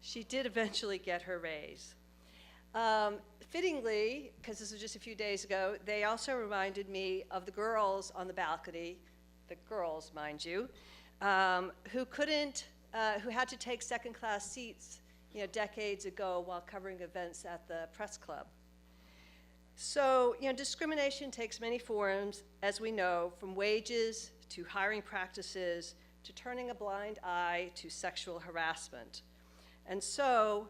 She did eventually get her raise. Fittingly, because this was just a few days ago, they also reminded me of the girls on the balcony, the girls, mind you, who had to take second-class seats, decades ago while covering events at the press club. So, discrimination takes many forms, as we know, from wages to hiring practices to turning a blind eye to sexual harassment. And so,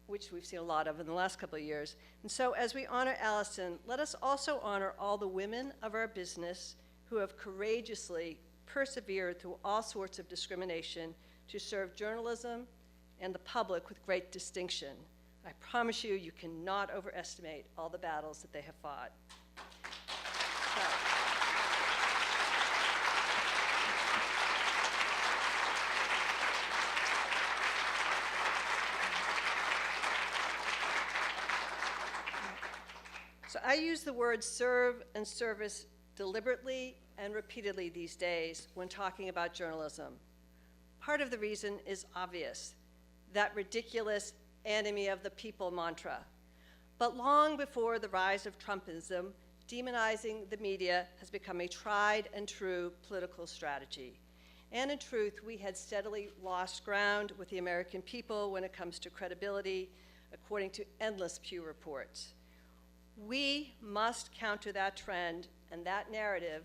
which we've seen a lot of in the last couple of years. And so as we honor Alison, let us also honor all the women of our business who have courageously persevered through all sorts of discrimination to serve journalism and the public with great distinction. I promise you, you cannot overestimate all the battles that they have fought. So I use the words serve and service deliberately and repeatedly these days when talking about journalism. Part of the reason is obvious, that ridiculous enemy of the people mantra. But long before the rise of Trumpism, demonizing the media has become a tried and true political strategy. And in truth, we had steadily lost ground with the American people when it comes to credibility, according to endless Pew reports. We must counter that trend and that narrative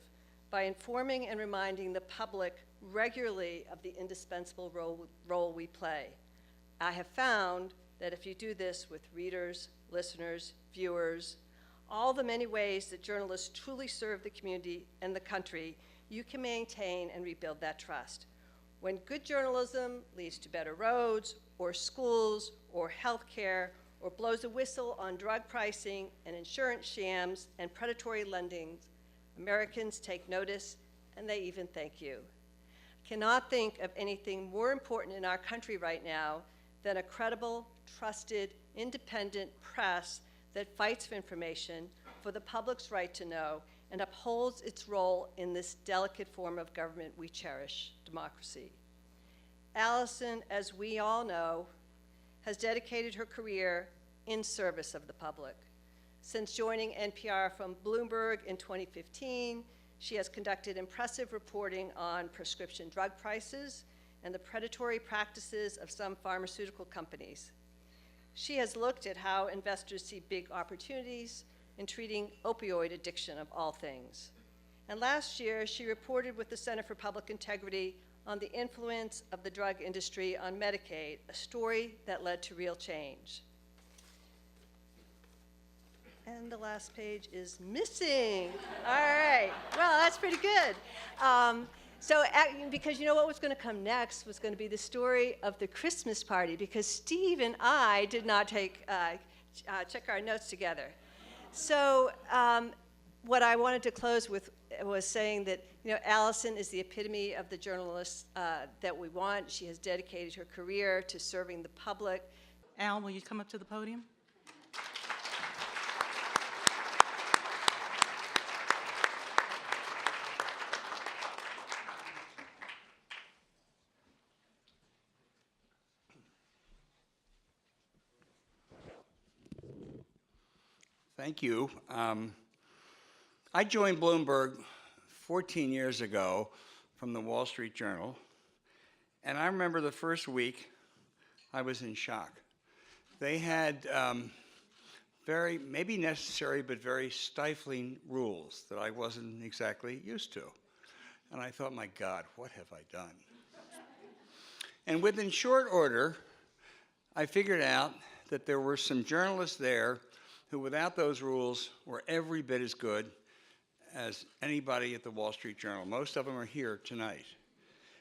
by informing and reminding the public regularly of the indispensable role we play. I have found that if you do this with readers, listeners, viewers, all the many ways that journalists truly serve the community and the country, you can maintain and rebuild that trust. When good journalism leads to better roads, or schools, or health care, or blows a whistle on drug pricing and insurance shams and predatory lending, Americans take notice and they even thank you. I cannot think of anything more important in our country right now than a credible, trusted, independent press that fights for information, for the public's right to know, and upholds its role in this delicate form of government we cherish, democracy. Alison, as we all know, has dedicated her career in service of the public. Since joining NPR from Bloomberg in 2015, she has conducted impressive reporting on prescription drug prices and the predatory practices of some pharmaceutical companies. She has looked at how investors see big opportunities in treating opioid addiction of all things. And last year, she reported with the Center for Public Integrity on the influence of the drug industry on Medicaid, a story that led to real change. And the last page is missing. All right, well, that's pretty good. Because you know what was going to come next was going to be the story of the Christmas party, because Steve and I did not check our notes together. So what I wanted to close with was saying that, you know, Alison is the epitome of the journalist that we want. She has dedicated her career to serving the public. Al, will you come up to the podium? Thank you. I joined Bloomberg 14 years ago from the Wall Street Journal, and I remember the first week I was in shock. They had very, maybe necessary, but very stifling rules that I wasn't exactly used to. And I thought, my God, what have I done? And within short order, I figured out that there were some journalists there who, without those rules, were every bit as good as anybody at the Wall Street Journal. Most of them are here tonight.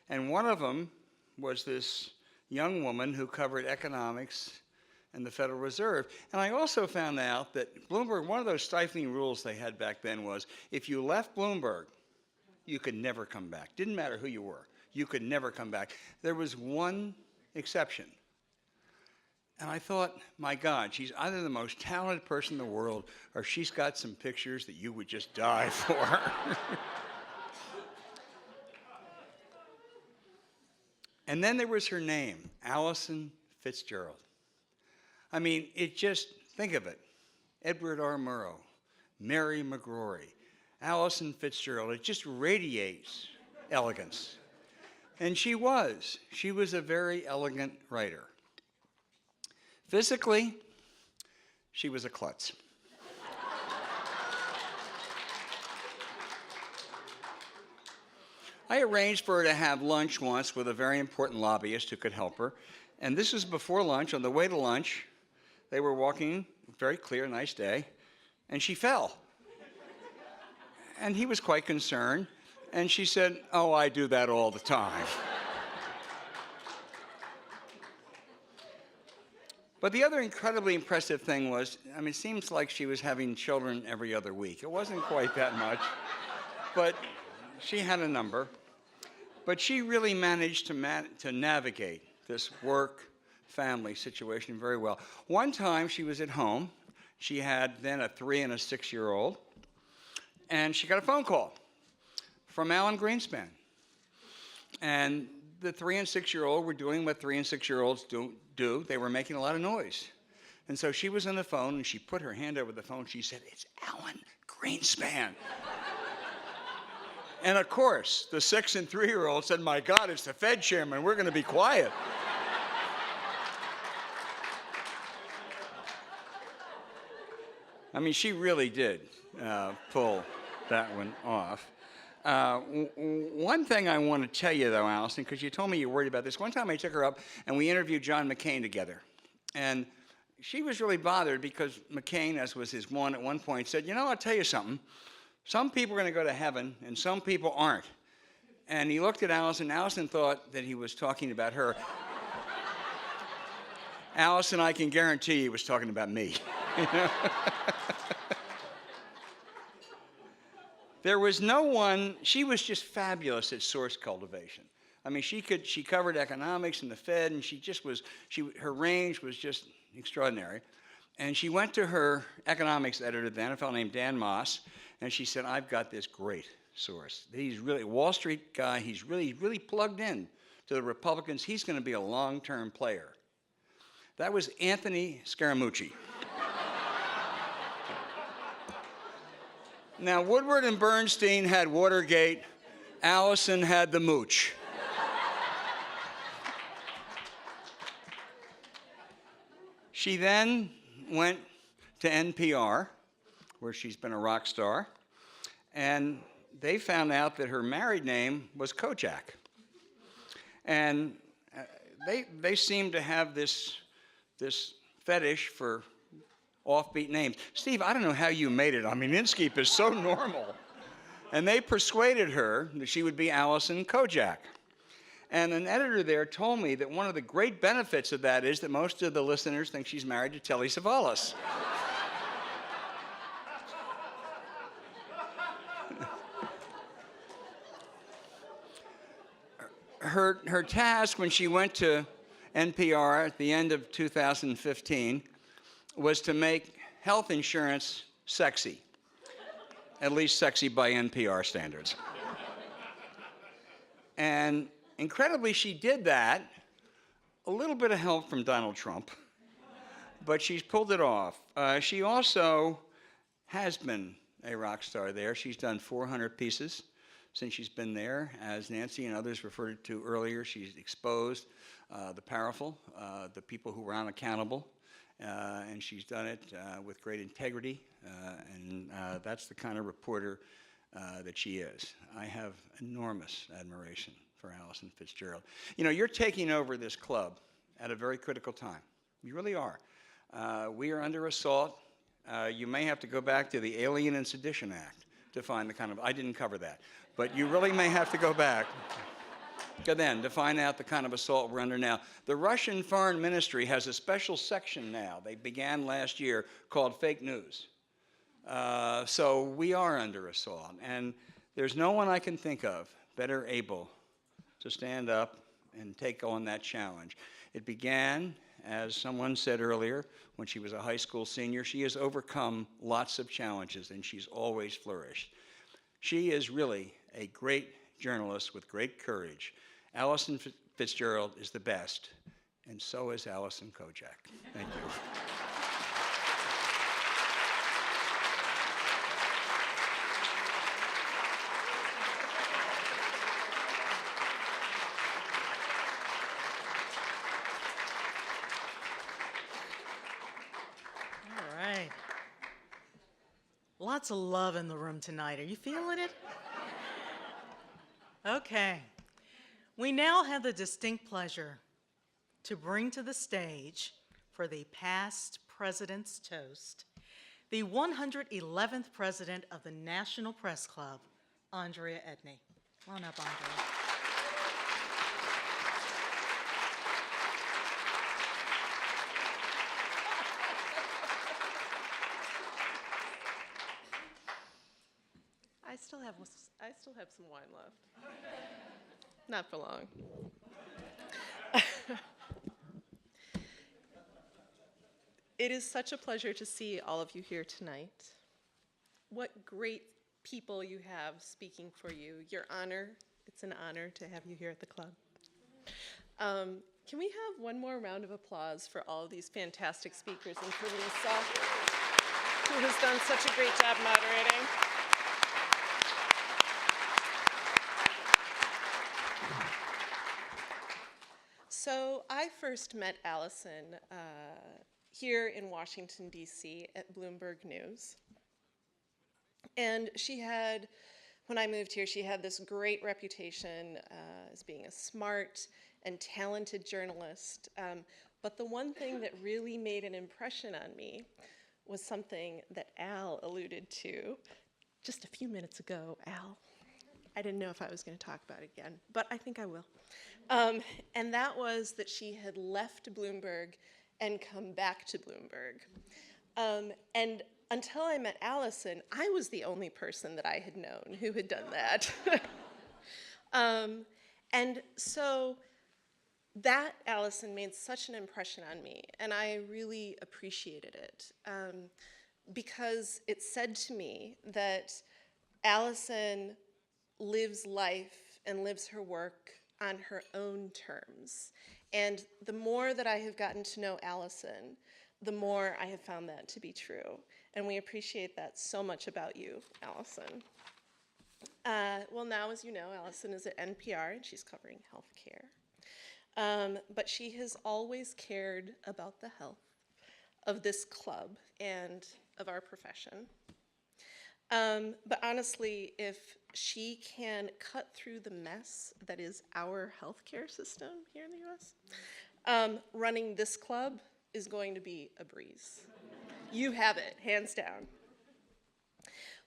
And one of them was this young woman who covered economics and the Federal Reserve. And I also found out that Bloomberg, one of those stifling rules they had back then was, if you left Bloomberg, you could never come back. Didn't matter who you were. You could never come back. There was one exception. And I thought, my God, she's either the most talented person in the world, or she's got some pictures that you would just die for. And then there was her name, Alison Fitzgerald. I mean, it just, think of it. Edward R. Murrow, Mary McGrory, Alison Fitzgerald. It just radiates elegance. And she was a very elegant writer. Physically, she was a klutz. I arranged for her to have lunch once with a very important lobbyist who could help her. And this was before lunch. On the way to lunch, they were walking, very clear, nice day, and she fell. And he was quite concerned. And she said, "Oh, I do that all the time." But the other incredibly impressive thing was, I mean, it seems like she was having children every other week. It wasn't quite that much, but she had a number. But she really managed to navigate this work-family situation very well. One time she was at home. She had then a 3- and a 6-year-old, and she got a phone call from Alan Greenspan. And the 3- and 6-year-old were doing what 3- and 6-year-olds do. They were making a lot of noise. And so she was on the phone, and she put her hand over the phone. She said, "It's Alan Greenspan." And of course, the 6- and 3-year-old said, "My God, it's the Fed chairman. We're going to be quiet." I mean, she really did pull that one off. One thing I want to tell you, though, Alison, because you told me you were worried about this. One time I took her up, and we interviewed John McCain together. And she was really bothered because McCain, as was his one at one point, said, "You know, I'll tell you something. Some people are going to go to heaven, and some people aren't." And he looked at Alison. Alison thought that he was talking about her. Alison, I can guarantee he was talking about me. There was no one. She was just fabulous at source cultivation. I mean, she covered economics and the Fed, and her range was just extraordinary. And she went to her economics editor then, a fellow named Dan Moss, and she said, "I've got this great source. He's really a Wall Street guy. He's really plugged in to the Republicans, he's going to be a long-term player. That was Anthony Scaramucci. Now, Woodward and Bernstein had Watergate. Alison had the mooch. She then went to NPR, where she's been a rock star, and they found out that her married name was Kojak. And they seem to have this fetish for offbeat names. Steve, I don't know how you made it. I mean, Inskeep is so normal. And they persuaded her that she would be Alison Kojak. And an editor there told me that one of the great benefits of that is that most of the listeners think she's married to Telly Savalas. Her task when she went to NPR at the end of 2015 was to make health insurance sexy, at least sexy by NPR standards. And incredibly, she did that, a little bit of help from Donald Trump, but she's pulled it off. She also has been a rock star there. She's done 400 pieces since she's been there. As Nancy and others referred to earlier, she's exposed the powerful, the people who were unaccountable, and she's done it with great integrity, and that's the kind of reporter that she is. I have enormous admiration for Alison Fitzgerald. You know, you're taking over this club at a very critical time. You really are. We are under assault. You may have to go back to the Alien and Sedition Act to find the kind of, I didn't cover that, but you really may have to go back to find out the kind of assault we're under now. The Russian Foreign Ministry has a special section now, they began last year, called fake news. So we are under assault, and there's no one I can think of better able to stand up and take on that challenge. It began, as someone said earlier, when she was a high school senior. She has overcome lots of challenges, and she's always flourished. She is really a great journalist with great courage. Alison Fitzgerald is the best, and so is Alison Kodjak. Thank you. Lots of love in the room tonight. Are you feeling it? Okay. We now have the distinct pleasure to bring to the stage for the past President's Toast, the 111th President of the National Press Club, Andrea Edney. Come on up, Andrea. I still have some wine left. Not for long. It is such a pleasure to see all of you here tonight. What great people you have speaking for you. Your honor, it's an honor to have you here at the club. Can we have one more round of applause for all of these fantastic speakers and for Lisa, who has done such a great job moderating. So I first met Alison here in Washington, D.C. at Bloomberg News. And she had, when I moved here, she had this great reputation as being a smart and talented journalist. But the one thing that really made an impression on me was something that Al alluded to just a few minutes ago. Al, I didn't know if I was going to talk about it again, but I think I will. And that was that she had left Bloomberg and come back to Bloomberg. And until I met Alison, I was the only person that I had known who had done that. And so that, Alison, made such an impression on me, and I really appreciated it, because it said to me that Alison lives life and lives her work on her own terms. And the more that I have gotten to know Alison, the more I have found that to be true. And we appreciate that so much about you, Alison. Well, now, as you know, Alison is at NPR, and she's covering healthcare. But she has always cared about the health of this club and of our profession. But honestly, if she can cut through the mess that is our healthcare system here in the US, running this club is going to be a breeze. You have it, hands down.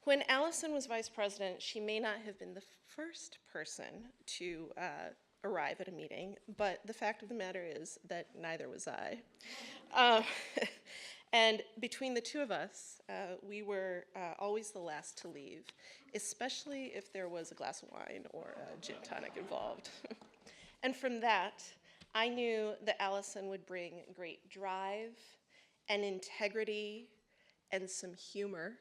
When Alison was vice president, she may not have been the first person to arrive at a meeting, but the fact of the matter is that neither was I. And between the two of us, we were always the last to leave, especially if there was a glass of wine or a gin tonic involved. And from that, I knew that Alison would bring great drive and integrity and some humor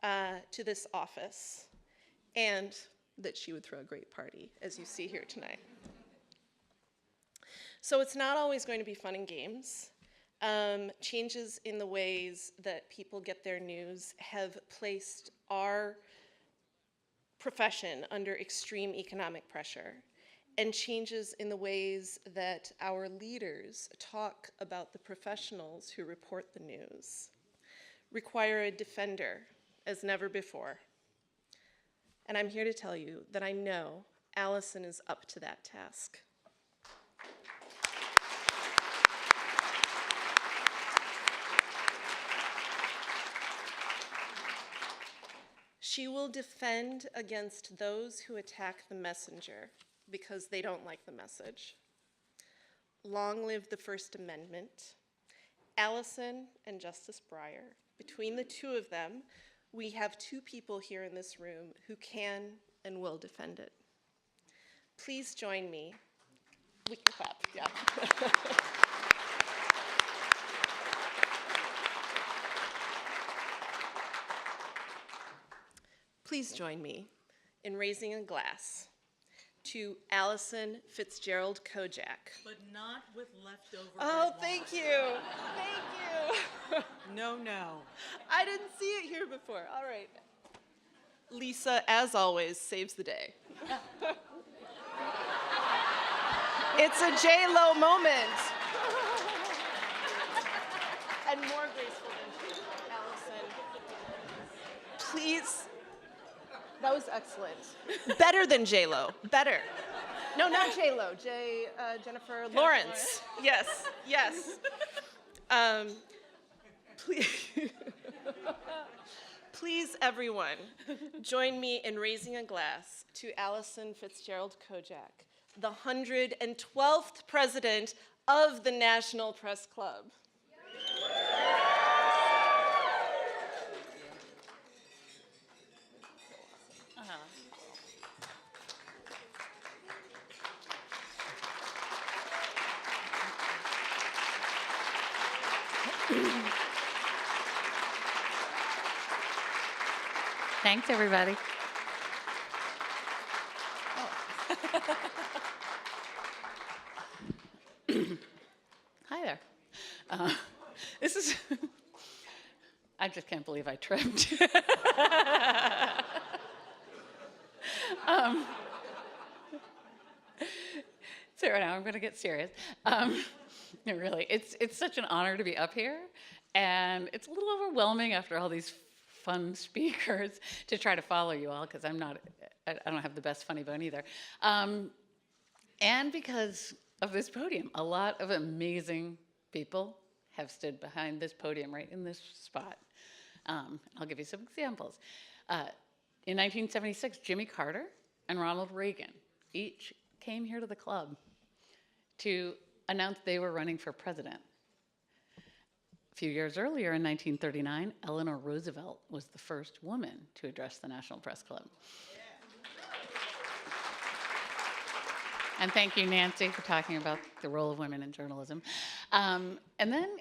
to this office, and that she would throw a great party, as you see here tonight. So it's not always going to be fun and games. Changes in the ways that people get their news have placed our profession under extreme economic pressure, and changes in the ways that our leaders talk about the professionals who report the news require a defender as never before. And I'm here to tell you that I know Alison is up to that task. She will defend against those who attack the messenger because they don't like the message. Long live the First Amendment. Alison and Justice Breyer, between the two of them, we have two people here in this room who can and will defend it. Please join me. We can clap, yeah. Please join me in raising a glass to Alison Fitzgerald Kodjak. But not with leftover Oh, red thank wine. you. Thank you. No, no. I didn't see it here before. All right. Lisa, as always, saves the day. It's a J-Lo moment. And more graceful than she, Alison. Please. That was excellent. Better than J-Lo. Better. No, not J-Lo. Jennifer Lawrence. Yes, yes. Please, please, everyone, join me in raising a glass to Alison Fitzgerald Kodjak, the 112th president of the National Press Club. Thanks, everybody. Hi there. This is, I just can't believe I tripped. So now I'm going to get serious. No, really, it's such an honor to be up here, and it's a little overwhelming after all these fun speakers to try to follow you all, because I don't have the best funny bone either. And because of this podium, a lot of amazing people have stood behind this podium right in this spot. I'll give you some examples. In 1976, Jimmy Carter and Ronald Reagan each came here to the club to announce they were running for president. A few years earlier, in 1939, Eleanor Roosevelt was the first woman to address the National Press Club. And thank you, Nancy, for talking about the role of women in journalism. And then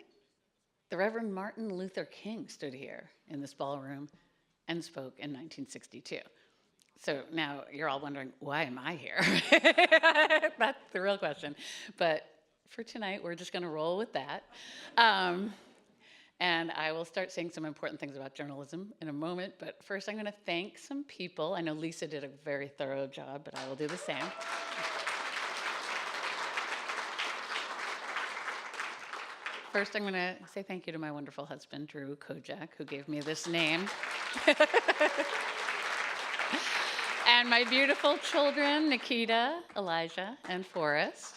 the Reverend Martin Luther King stood here in this ballroom and spoke in 1962. So now you're all wondering, why am I here? That's the real question. But for tonight, we're just going to roll with that. And I will start saying some important things about journalism in a moment. But first, I'm going to thank some people. I know Lisa did a very thorough job, but I will do the same. First, I'm going to say thank you to my wonderful husband, Drew Kojak, who gave me this name. And my beautiful children, Nikita, Elijah, and Forrest.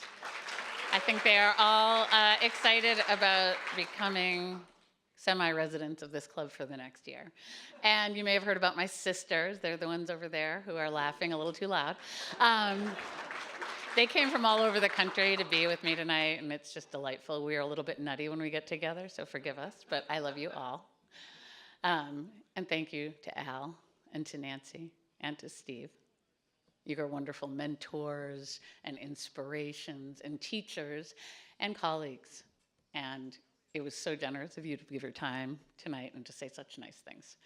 I think they are all excited about becoming semi-residents of this club for the next year. And you may have heard about my sisters. They're the ones over there who are laughing a little too loud. They came from all over the country to be with me tonight, and it's just delightful. We are a little bit nutty when we get together, so forgive us, but I love you all. And thank you to Al and to Nancy and to Steve. You are wonderful mentors and inspirations and teachers and colleagues. And it was so generous of you to give your time tonight and to say such nice things.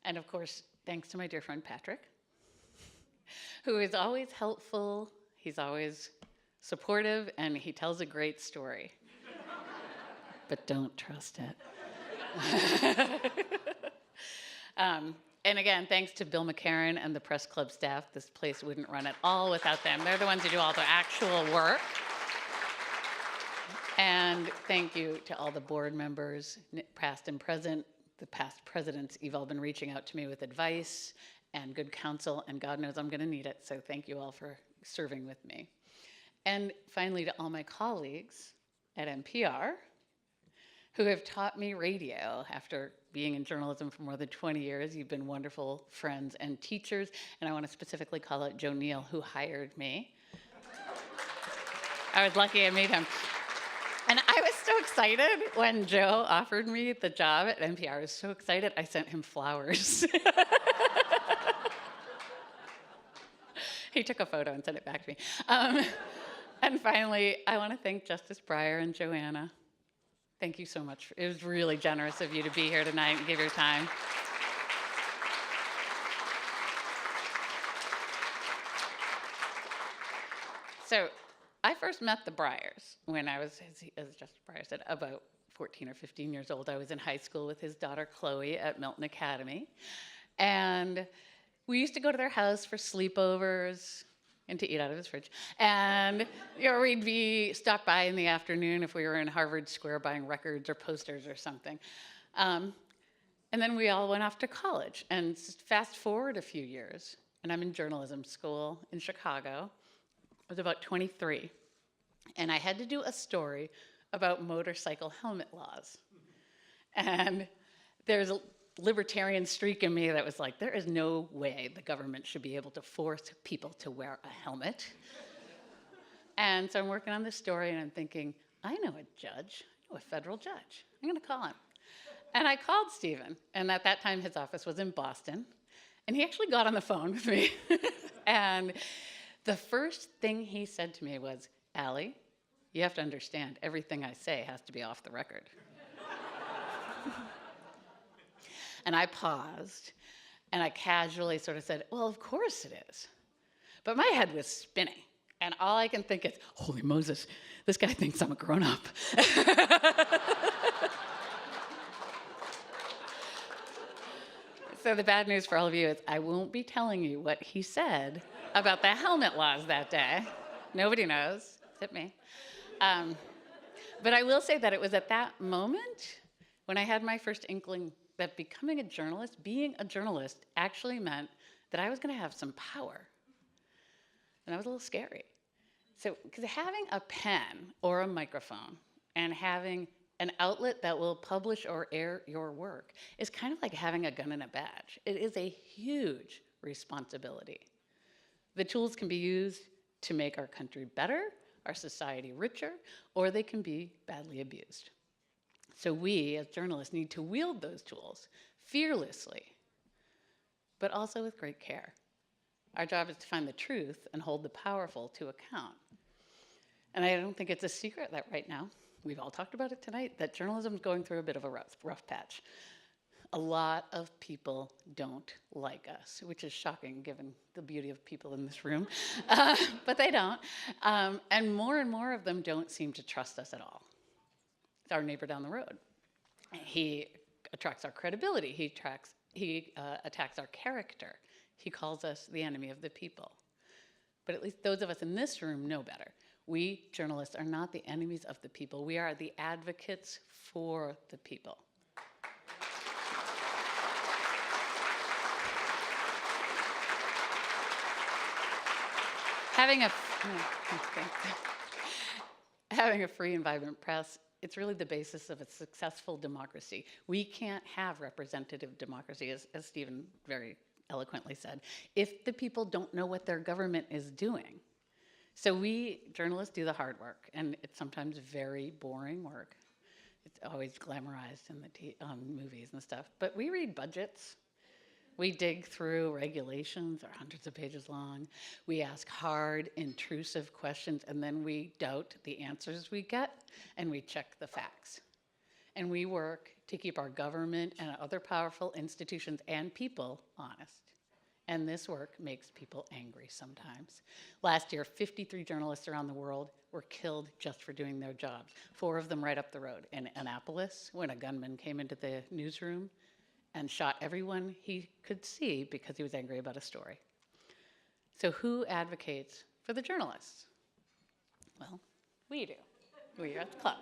And of course, thanks to my dear friend Patrick, who is always helpful, he's always supportive, and he tells a great story. But don't trust it. And again, thanks to Bill McCarran and the press club staff. This place wouldn't run at all without them. They're the ones who do all the actual work. And thank you to all the board members, past and present. The past presidents, you've all been reaching out to me with advice and good counsel, and God knows I'm going to need it. So thank you all for serving with me. And finally, to all my colleagues at NPR, who have taught me radio after being in journalism for more than 20 years. You've been wonderful friends and teachers. And I want to specifically call out Joe Neal, who hired me. I was lucky I made him. And I was so excited when Joe offered me the job at NPR. I was so excited, I sent him flowers. He took a photo and sent it back to me. And finally, I want to thank Justice Breyer and Joanna. Thank you so much. It was really generous of you to be here tonight and give your time. So I first met the Breyers when I was, as Justice Breyer said, about 14 or 15 years old. I was in high school with his daughter Chloe at Milton Academy. And we used to go to their house for sleepovers and to eat out of his fridge. And we'd stop by in the afternoon if we were in Harvard Square buying records or posters or something. And then we all went off to college. And fast forward a few years, and I'm in journalism school in Chicago. I was about 23. And I had to do a story about motorcycle helmet laws. And there's a libertarian streak in me that was like, there is no way the government should be able to force people to wear a helmet. And so I'm working on this story, and I'm thinking, I know a judge, I know a federal judge. I'm going to call him. And I called Stephen, and at that time his office was in Boston, and he actually got on the phone with me. And the first thing he said to me was, Allie, you have to understand, everything I say has to be off the record. And I paused, and I casually sort of said, well, of course it is. But my head was spinning, and all I can think is, holy Moses, this guy thinks I'm a grown-up. So the bad news for all of you is I won't be telling you what he said about the helmet laws that day. Nobody knows, except me. But I will say that it was at that moment when I had my first inkling that becoming a journalist, being a journalist, actually meant that I was going to have some power. And that was a little scary. So, because having a pen or a microphone and having an outlet that will publish or air your work is kind of like having a gun and a badge. It is a huge responsibility. The tools can be used to make our country better, our society richer, or they can be badly abused. So we, as journalists, need to wield those tools fearlessly, but also with great care. Our job is to find the truth and hold the powerful to account. And I don't think it's a secret that right now, we've all talked about it tonight, that journalism is going through a bit of a rough patch. A lot of people don't like us, which is shocking given the beauty of people in this room, but they don't. And more of them don't seem to trust us at all. It's our neighbor down the road. He attracts our credibility. He attacks our character. He calls us the enemy of the people. But at least those of us in this room know better. We journalists are not the enemies of the people. We are the advocates for the people. Having a free and vibrant press, it's really the basis of a successful democracy. We can't have representative democracy, as Stephen very eloquently said, if the people don't know what their government is doing. So we journalists do the hard work, and it's sometimes very boring work. It's always glamorized in the movies and stuff. But we read budgets. We dig through regulations, are hundreds of pages long. We ask hard, intrusive questions, and then we doubt the answers we get, and we check the facts. And we work to keep our government and other powerful institutions and people honest. And this work makes people angry sometimes. Last year, 53 journalists around the world were killed just for doing their jobs. 4 of them right up the road. In Annapolis, when a gunman came into the newsroom and shot everyone he could see because he was angry about a story. So who advocates for the journalists? Well, we do. We are at the club.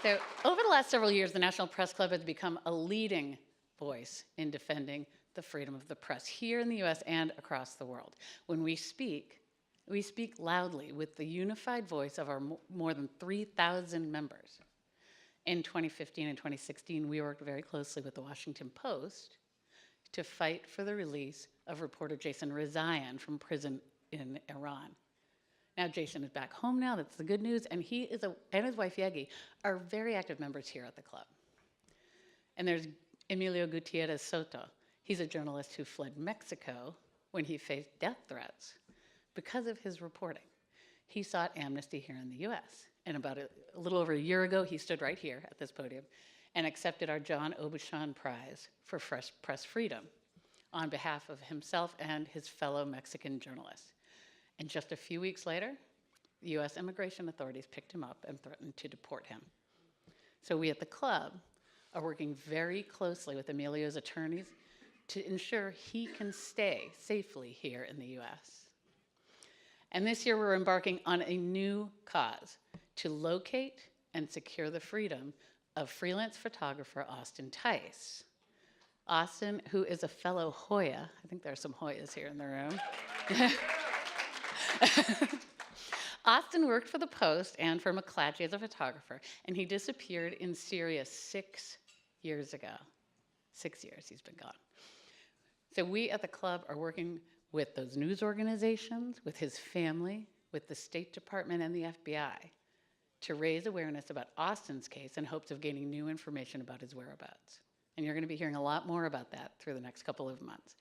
So over the last several years, the National Press Club has become a leading voice in defending the freedom of the press here in the US and across the world. When we speak loudly with the unified voice of our more than 3,000 members. In 2015 and 2016, we worked very closely with the Washington Post to fight for the release of reporter Jason Rezaian from prison in Iran. Now Jason is back home now, that's the good news, and he is and his wife Yegi are very active members here at the club. And there's Emilio Gutierrez Soto. He's a journalist who fled Mexico when he faced death threats because of his reporting. He sought amnesty here in the US. And about a little over a year ago, he stood right here at this podium and accepted our John Aubuchon Prize for Press Freedom on behalf of himself and his fellow Mexican journalists. And just a few weeks later, the US immigration authorities picked him up and threatened to deport him. So we at the club are working very closely with Emilio's attorneys to ensure he can stay safely here in the US. And this year we're embarking on a new cause to locate and secure the freedom of freelance photographer Austin Tice. Austin, who is a fellow Hoya, I think there are some Hoyas here in the room. Austin worked for the Post and for McClatchy as a photographer, and he disappeared in Syria 6 years ago. 6 years he's been gone. So we at the club are working with those news organizations, with his family, with the State Department and the FBI to raise awareness about Austin's case in hopes of gaining new information about his whereabouts. And you're going to be hearing a lot more about that through the next couple of months.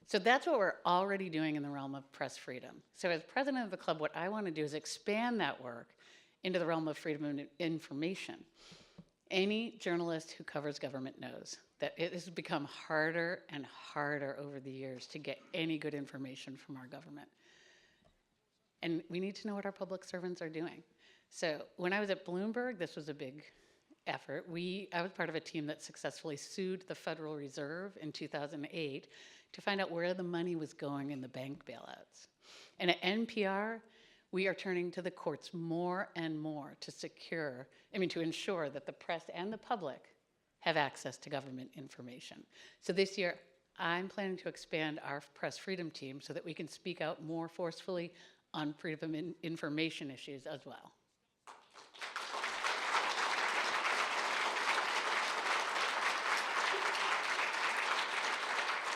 So that's what we're already doing in the realm of press freedom. So as president of the club, what I want to do is expand that work into the realm of freedom of information. Any journalist who covers government knows that it has become harder and harder over the years to get any good information from our government. And we need to know what our public servants are doing. So when I was at Bloomberg, this was a big effort. I was part of a team that successfully sued the Federal Reserve in 2008 to find out where the money was going in the bank bailouts. And at NPR, we are turning to the courts more and more to ensure that the press and the public have access to government information. So this year, I'm planning to expand our press freedom team so that we can speak out more forcefully on freedom of information issues as well.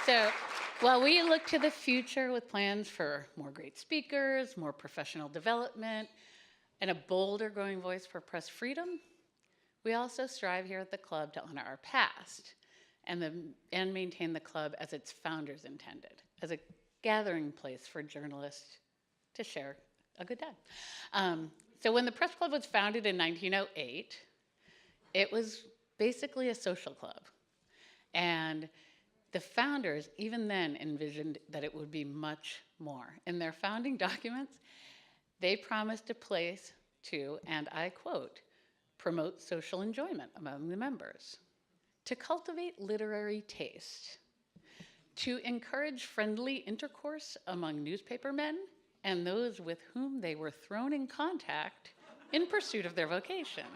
So while we look to the future with plans for more great speakers, more professional development, and a bolder growing voice for press freedom, we also strive here at the club to honor our past and maintain the club as its founders intended, as a gathering place for journalists to share a good dad. So when the Press Club was founded in 1908, it was basically a social club. And the founders, even then, envisioned that it would be much more. In their founding documents, they promised a place to, and I quote, promote social enjoyment among the members, to cultivate literary taste, to encourage friendly intercourse among newspaper men and those with whom they were thrown in contact in pursuit of their vocation,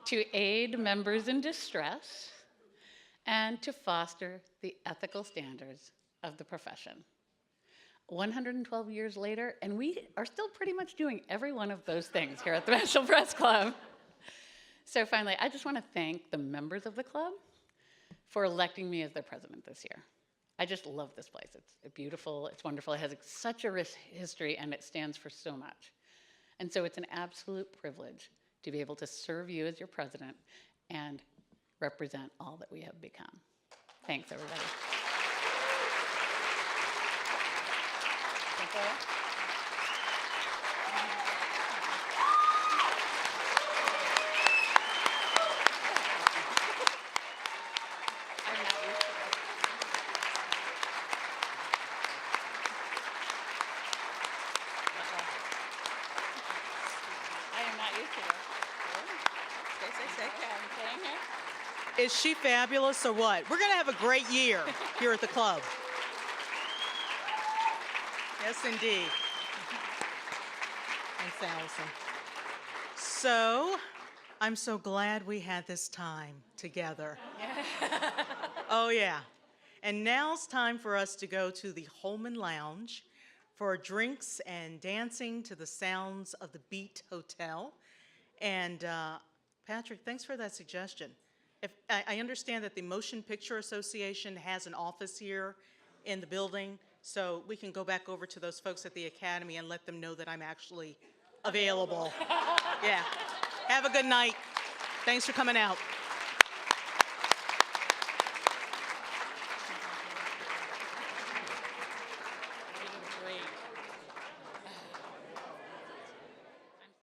to aid members in distress, and to foster the ethical standards of the profession. 112 years later, and we are still pretty much doing every one of those things here at the National Press Club. So finally, I just want to thank the members of the club for electing me as their president this year. I just love this place. It's beautiful, it's wonderful, it has such a rich history, and it stands for so much. And so it's an absolute privilege to be able to serve you as your president and represent all that we have become. Thanks, everybody. Thank you. Is she fabulous or what? We're going to have a great year here at the club. Yes, indeed. Thanks, Allison. So, I'm so glad we had this time together. Oh, yeah. And now it's time for us to go to the Holman Lounge for drinks and dancing to the sounds of the Beat Hotel. And Patrick, thanks for that suggestion. I understand that the Motion Picture Association has an office here in the building, so we can go back over to those folks at the Academy and let them know that I'm actually available. Yeah. Have a good night. Thanks for coming out.